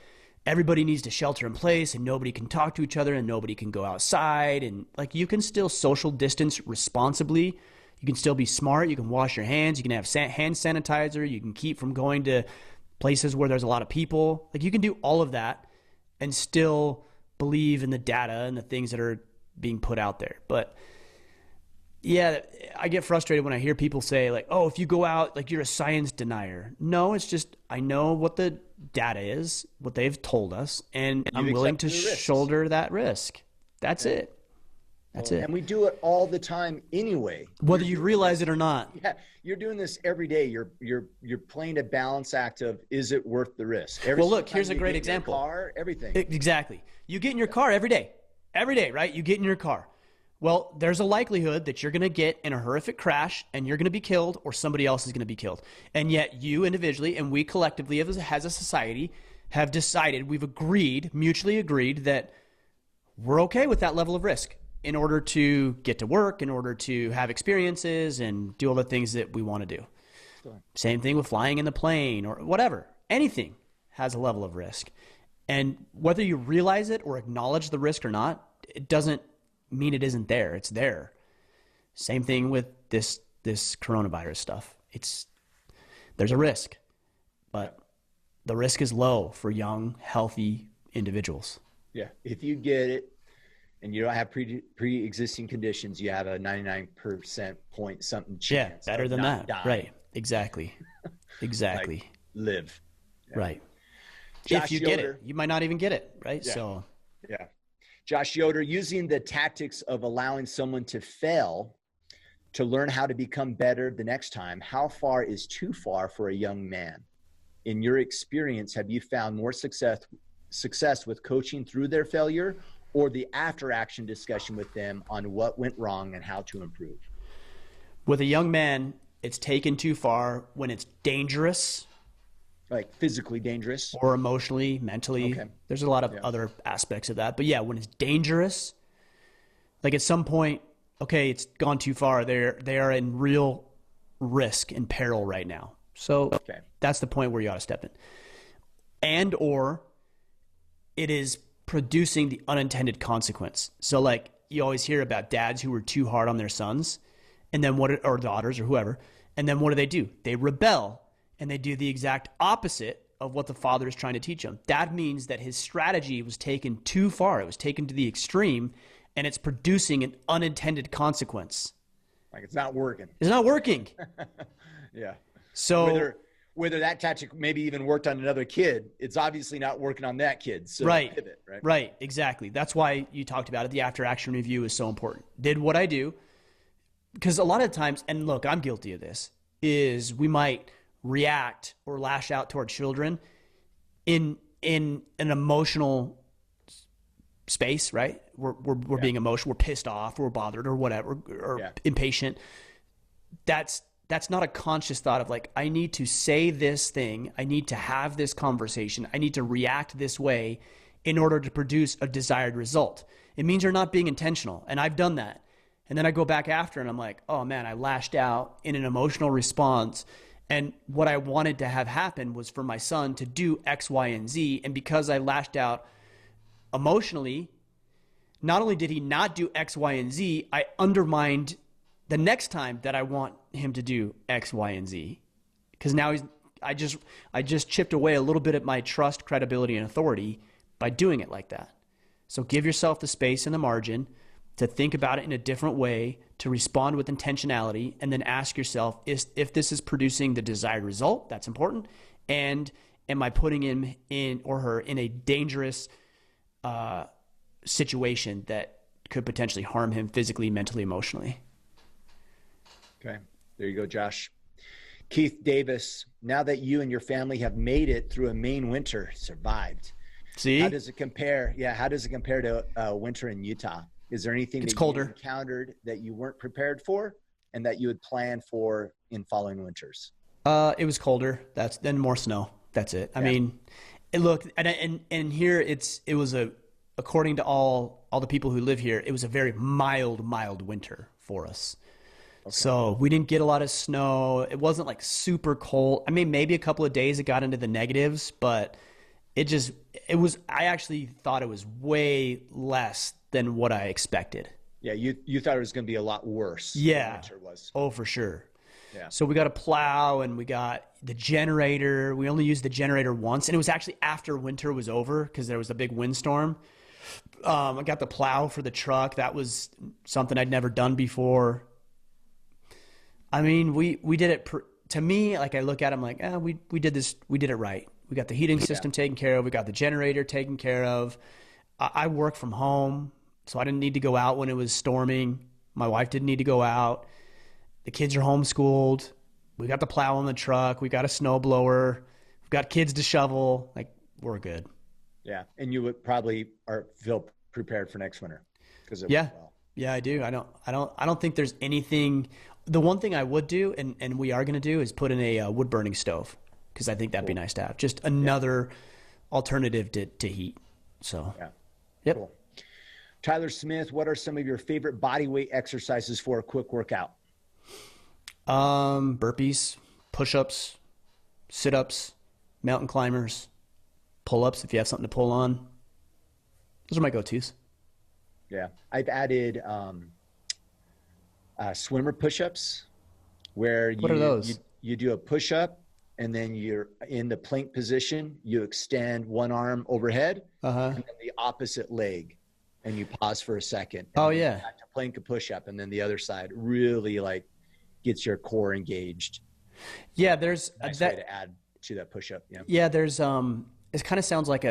everybody needs to shelter in place and nobody can talk to each other and nobody can go outside. And like, you can still social distance responsibly. You can still be smart. You can wash your hands. You can have hand sanitizer. You can keep from going to places where there's a lot of people. Like, you can do all of that and still believe in the data and the things that are being put out there. But yeah, I get frustrated when I hear people say like, oh, if you go out, like, you're a science denier. No, it's just, I know what the data is, what they've told us, and I'm willing to shoulder that risk. That's it. That's it. And we do it all the time anyway. Whether you realize it or not. Yeah, you're doing this every day. You're playing a balance act of, is it worth the risk? Well, look, here's a great example. Car, everything. Exactly. You get in your car every day. Every day, right? You get in your car. Well, there's a likelihood that you're going to get in a horrific crash and you're going to be killed, or somebody else is going to be killed. And yet you individually and we collectively as a society have decided, we've mutually agreed, that we're okay with that level of risk in order to get to work, in order to have experiences and do all the things that we want to do. Sure. Same thing with flying in the plane or whatever. Anything has a level of risk. And whether you realize it or acknowledge the risk or not, it doesn't mean it isn't there. It's there. Same thing with this coronavirus stuff. There's a risk, but the risk is low for young, healthy individuals. Yeah. If you get it and you don't have pre-existing conditions, you have a 99% point something chance. Yeah, better than that. Dying. Right. Exactly. Exactly. Like, live. Yeah. Right. Josh if you Yoder. get it, you might not even get it. Right. Yeah. So. Yeah. Josh Yoder, using the tactics of allowing someone to fail to learn how to become better the next time, how far is too far for a young man? In your experience, have you found more success with coaching through their failure, or the after action discussion with them on what went wrong and how to improve? With a young man, it's taken too far when it's dangerous. Like physically dangerous? Or emotionally, mentally. Okay. There's a lot of other aspects of that. But yeah, when it's dangerous, like at some point, okay, it's gone too far. They are in real risk and peril right now. So that's the point where you ought to step in. And or it is producing the unintended consequence. So like you always hear about dads who were too hard on their sons, and then or daughters or whoever, and then what do? They rebel, and they do the exact opposite of what the father is trying to teach them. That means that his strategy was taken too far. It was taken to the extreme, and it's producing an unintended consequence. Like it's not working. It's not working. Yeah. So whether that tactic maybe even worked on another kid, it's obviously not working on that kid. So right. Pivot, right? Right. Exactly. That's why you talked about it. The after action review is so important. Did what I do, because a lot of times, and look, I'm guilty of this, is we might react or lash out to our children in an emotional space, right? We're being emotional, we're pissed off, we're bothered or whatever, or impatient. That's that's not a conscious thought of like, I need to say this thing. I need to have this conversation. I need to react this way in order to produce a desired result. It means you're not being intentional. And I've done that. And then I go back after and I'm like, oh man, I lashed out in an emotional response. And what I wanted to have happen was for my son to do X, Y, and Z. And because I lashed out emotionally, not only did he not do X, Y, and Z, I undermined the next time that I want him to do X, Y, and Z. Because now I just chipped away a little bit at my trust, credibility, and authority by doing it like that. So give yourself the space and the margin to think about it in a different way, to respond with intentionality, and then ask yourself if this is producing the desired result. That's important. And am I putting him in or her in a dangerous situation that could potentially harm him physically, mentally, emotionally? Okay. There you go, Josh. Keith Davis, now that you and your family have made it through a Maine winter, survived. See? How does it compare? Yeah. How does it compare to winter in Utah? Is there anything It's that colder. you encountered that you weren't prepared for and that you had planned for in following winters? It was colder. Then more snow. That's it. I mean, look, and here it was according to all the people who live here, it was a very mild winter for us. Okay. So we didn't get a lot of snow. It wasn't like super cold. I mean, maybe a couple of days it got into the negatives, but I actually thought it was way less than what I expected. Yeah. You thought it was going to be a lot worse. Yeah. Than winter was. Oh, for sure. Yeah. So we got a plow and we got the generator. We only used the generator once, and it was actually after winter was over because there was a big windstorm. I got the plow for the truck. That was something I'd never done before. I mean, we did it. To me, like I look at it, I'm like, we did this. We did it right. We got the heating system taken care of. We got the generator taken care of. I work from home, so I didn't need to go out when it was storming. My wife didn't need to go out. The kids are homeschooled. We got the plow on the truck. We got a snow blower. We've got kids to shovel. Like, we're good. Yeah. And you would probably feel prepared for next winter. Yeah, I do. I don't think there's anything. The one thing I would do, and we are going to do, is put in a wood burning stove, because I think that'd be nice to have. Just another alternative to heat. So, yep. Cool. Tyler Smith, what are some of your favorite body weight exercises for a quick workout? Burpees, push-ups, sit-ups, mountain climbers, pull-ups if you have something to pull on. Those are my go-tos. Yeah. I've added swimmer push-ups where what are those? You do a push-up and then you're in the plank position. You extend one arm overhead and then the opposite leg, and you pause for a second. Oh, yeah. Back to plank a push-up, and then the other side really like gets your core engaged. Yeah, there's nice way to add to that push-up. Yeah. Yeah, there's it kind of sounds like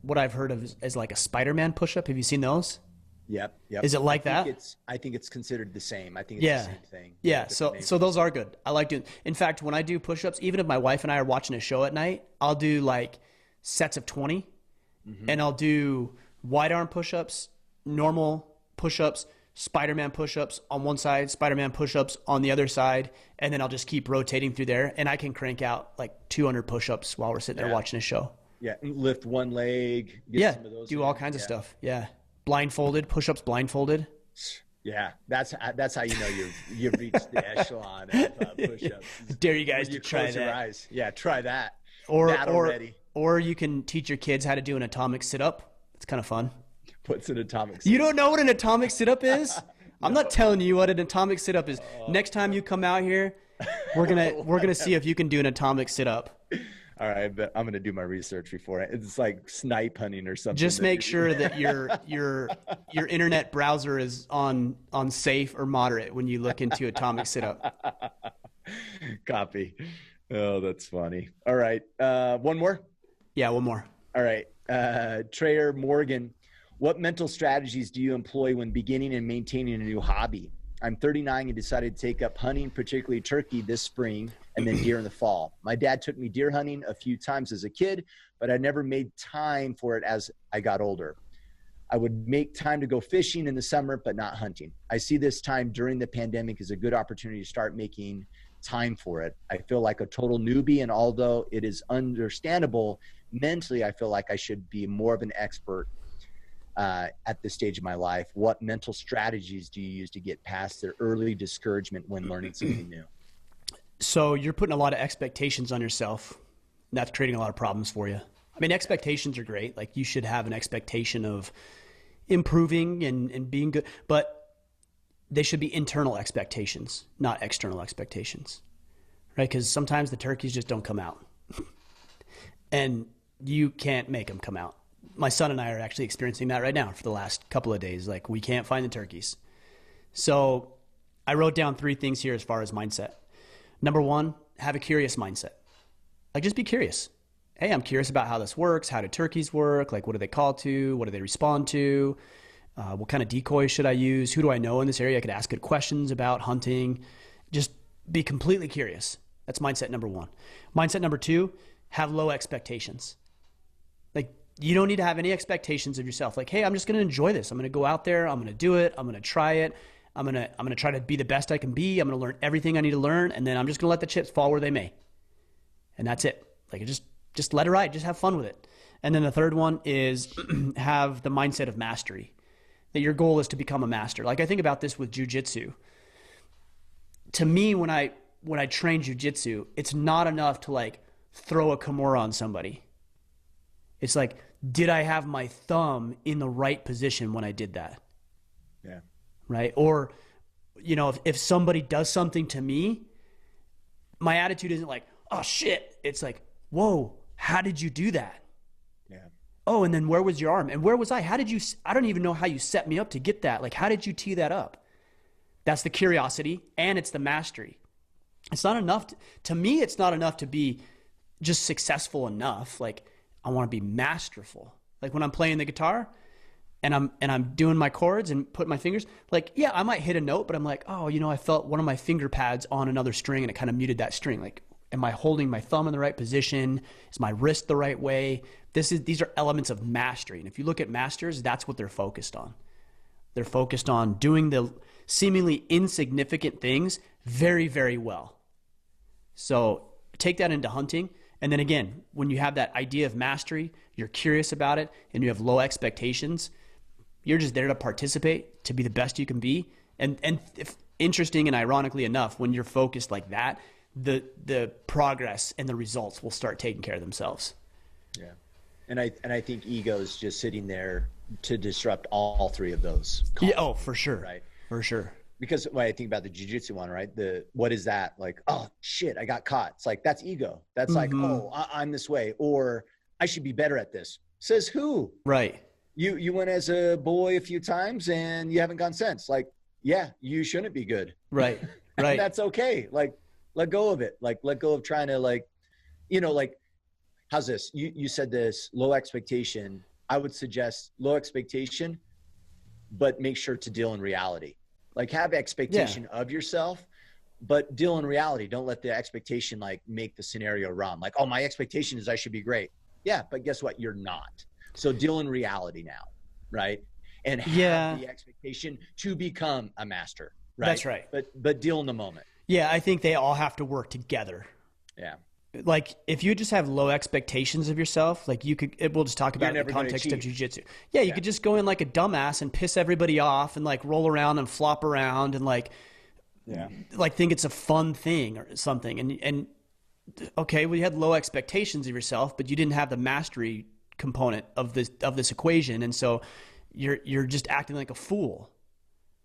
what I've heard of as like a Spider-Man push-up. Have you seen those? Yep. Is it like that? I think it's considered the same. I think it's the same thing. Yeah. So those are good. I like doing. In fact, when I do push-ups, even if my wife and I are watching a show at night, I'll do like sets of 20, and I'll do wide arm push-ups, normal push-ups, Spider-Man push-ups on one side, Spider-Man push-ups on the other side, and then I'll just keep rotating through there, and I can crank out like 200 push-ups while we're sitting there watching a show. Yeah, lift one leg. Some of those do all kinds of stuff. Yeah, blindfolded push-ups, blindfolded. Yeah, that's how you know you've reached the echelon of push-ups. Dare you guys to try close that. Your eyes. Yeah, try that. Or you can teach your kids how to do an atomic sit-up. It's kind of fun. What's an atomic sit-up? You don't know what an atomic sit-up is? I'm not telling you what an atomic sit-up is. Next time you come out here, we're gonna see if you can do an atomic sit-up. All right, but I'm gonna do my research before. It's like snipe hunting or something. Just make sure that your internet browser is on safe or moderate when you look into atomic sit-up. Copy. Oh, that's funny. All right, one more. Yeah, one more. All right, Trayer Morgan. What mental strategies do you employ when beginning and maintaining a new hobby? I'm 39 and decided to take up hunting, particularly turkey this spring and then deer in the fall. My dad took me deer hunting a few times as a kid, but I never made time for it as I got older. I would make time to go fishing in the summer, but not hunting. I see this time during the pandemic as a good opportunity to start making time for it. I feel like a total newbie, and although it is understandable, mentally I feel like I should be more of an expert at this stage of my life. What mental strategies do you use to get past the early discouragement when learning something new? So you're putting a lot of expectations on yourself, and that's creating a lot of problems for you. I mean, expectations are great. Like, you should have an expectation of improving and being good, but they should be internal expectations, not external expectations, right? Because sometimes the turkeys just don't come out and you can't make them come out. My son and I are actually experiencing that right now for the last couple of days. Like, we can't find the turkeys. So I wrote down 3 things here as far as mindset. Number 1, have a curious mindset. Like, just be curious. Hey, I'm curious about how this works. How do turkeys work? Like, what do they call to? What do they respond to? What kind of decoys should I use? Who do I know in this area? I could ask good questions about hunting. Just be completely curious. That's mindset number 1. Mindset number 2, have low expectations. Like, you don't need to have any expectations of yourself. Like, hey, I'm just going to enjoy this. I'm going to go out there. I'm going to do it. I'm going to try it. I'm going to try to be the best I can be. I'm going to learn everything I need to learn. And then I'm just going to let the chips fall where they may. And that's it. Like, just let it ride. Just have fun with it. And then the third one is have the mindset of mastery, that your goal is to become a master. Like, I think about this with jujitsu. To me, when I train jujitsu, it's not enough to like throw a kimura on somebody. It's like, did I have my thumb in the right position when I did that? Yeah. Right? Or, you know, if somebody does something to me, my attitude isn't like, oh shit. It's like, whoa, how did you do that? Yeah. Oh, and then where was your arm? And where was I? I don't even know how you set me up to get that. Like, how did you tee that up? That's the curiosity, and it's the mastery. It's not enough. To me, it's not enough to be just successful enough. Like, I want to be masterful. Like, when I'm playing the guitar and I'm doing my chords and putting my fingers, like, yeah, I might hit a note, but I'm like, oh, you know, I felt one of my finger pads on another string and it kind of muted that string. Like, am I holding my thumb in the right position? Is my wrist the right way? These are elements of mastery. And if you look at masters, that's what they're focused on. They're focused on doing the seemingly insignificant things very, very well. So take that into hunting. And then again, when you have that idea of mastery, you're curious about it, and you have low expectations, you're just there to participate, to be the best you can be. And if, interesting and ironically enough, when you're focused like that, the progress and the results will start taking care of themselves. Yeah. And I think ego is just sitting there to disrupt all 3 of those. Yeah, oh, for sure. Right. For sure. Because when I think about the jiu-jitsu one, right? What is that? Like, oh shit, I got caught. It's like, that's ego. That's like, oh, I'm this way, or I should be better at this. Says who? Right. You went as a boy a few times and you haven't gone since. Like, yeah, you shouldn't be good. Right. Right. And that's okay. Like, let go of it. Like, let go of trying to, like, you know, like, how's this? You said this, low expectation. I would suggest low expectation, but make sure to deal in reality. Like, have expectation of yourself, but deal in reality. Don't let the expectation like make the scenario run. Like, oh, my expectation is I should be great. Yeah, but guess what? You're not. So deal in reality now, right? And have the expectation to become a master. Right? That's right. But deal in the moment. Yeah, I think they all have to work together. Yeah. Like, if you just have low expectations of yourself, like we'll just talk about it in the context of jiu-jitsu. Yeah, you could just go in like a dumbass and piss everybody off and like roll around and flop around and like think it's a fun thing or something. And okay, well, you had low expectations of yourself, but you didn't have the mastery component of this equation, and so you're just acting like a fool.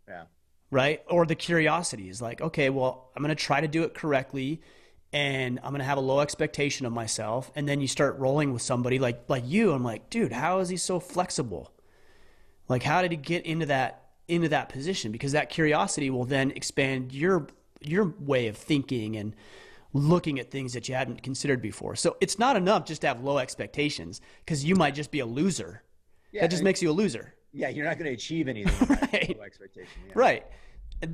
Yeah. Right? Or the curiosity is like, okay, well, I'm going to try to do it correctly, and I'm going to have a low expectation of myself. And then you start rolling with somebody like you. I'm like, dude, how is he so flexible? Like, how did he get into that position? Because that curiosity will then expand your way of thinking and looking at things that you hadn't considered before. So it's not enough just to have low expectations, because you might just be a loser. Yeah, that just makes you a loser. Yeah, you're not going to achieve anything with right. Low expectation. Yeah. Right.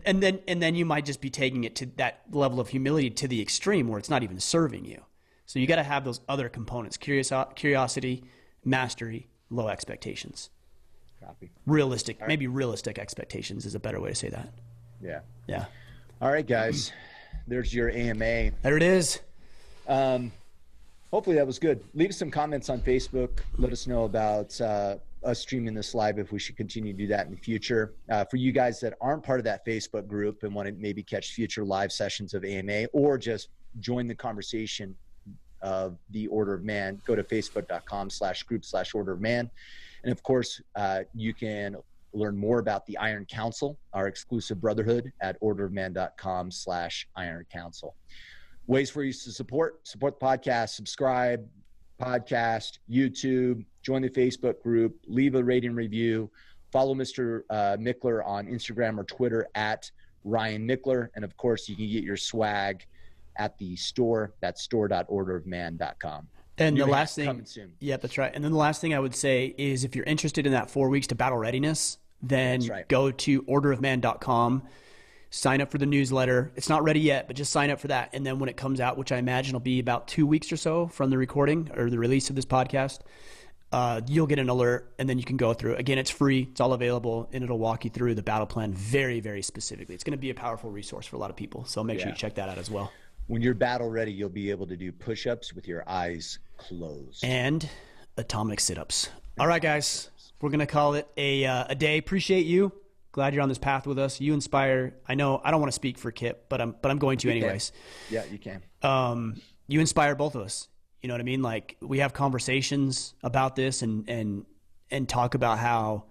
And then you might just be taking it to that level of humility to the extreme where it's not even serving you. So you got to have those other components: curiosity, mastery, low expectations. Copy. Realistic, maybe realistic expectations is a better way to say that. Yeah. Yeah. All right, guys. There's your AMA. There it is. Hopefully that was good. Leave some comments on Facebook. Let us know about us streaming this live, if we should continue to do that in the future. For you guys that aren't part of that Facebook group and want to maybe catch future live sessions of AMA, or just join the conversation of the Order of Man, go to facebook.com/group/Order of Man. And of course, you can learn more about the Iron Council, our exclusive brotherhood, at orderofman.com/Iron Council. Ways for you to support the podcast: subscribe, podcast, YouTube, join the Facebook group, leave a rating review, follow Mr. Mickler on Instagram or Twitter at Ryan Mickler. And of course, you can get your swag at the store. That's store.orderofman.com. And the last thing, coming soon. Yeah, that's right. And then the last thing I would say is, if you're interested in that 4 weeks to battle readiness, then go to orderofman.com. Sign up for the newsletter. It's not ready yet, but just sign up for that. And then when it comes out, which I imagine will be about 2 weeks or so from the recording or the release of this podcast, you'll get an alert, and then you can go through. Again, it's free. It's all available, and it'll walk you through the battle plan very, very specifically. It's going to be a powerful resource for a lot of people. So make sure you check that out as well. When you're battle ready, you'll be able to do push-ups with your eyes closed. And atomic sit-ups. All right, guys. We're going to call it a day. Appreciate you. Glad you're on this path with us. You inspire. I know I don't want to speak for Kip, but I'm going to anyways. Yeah, you can. You inspire both of us. You know what I mean? Like, we have conversations about this and talk about how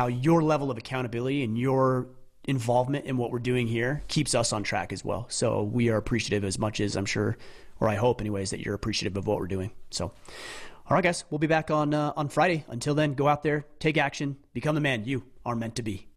your level of accountability and your involvement in what we're doing here keeps us on track as well. So we are appreciative, as much as I'm sure, or I hope anyways, that you're appreciative of what we're doing. So, all right, guys, we'll be back on Friday. Until then, go out there, take action, become the man you are meant to be.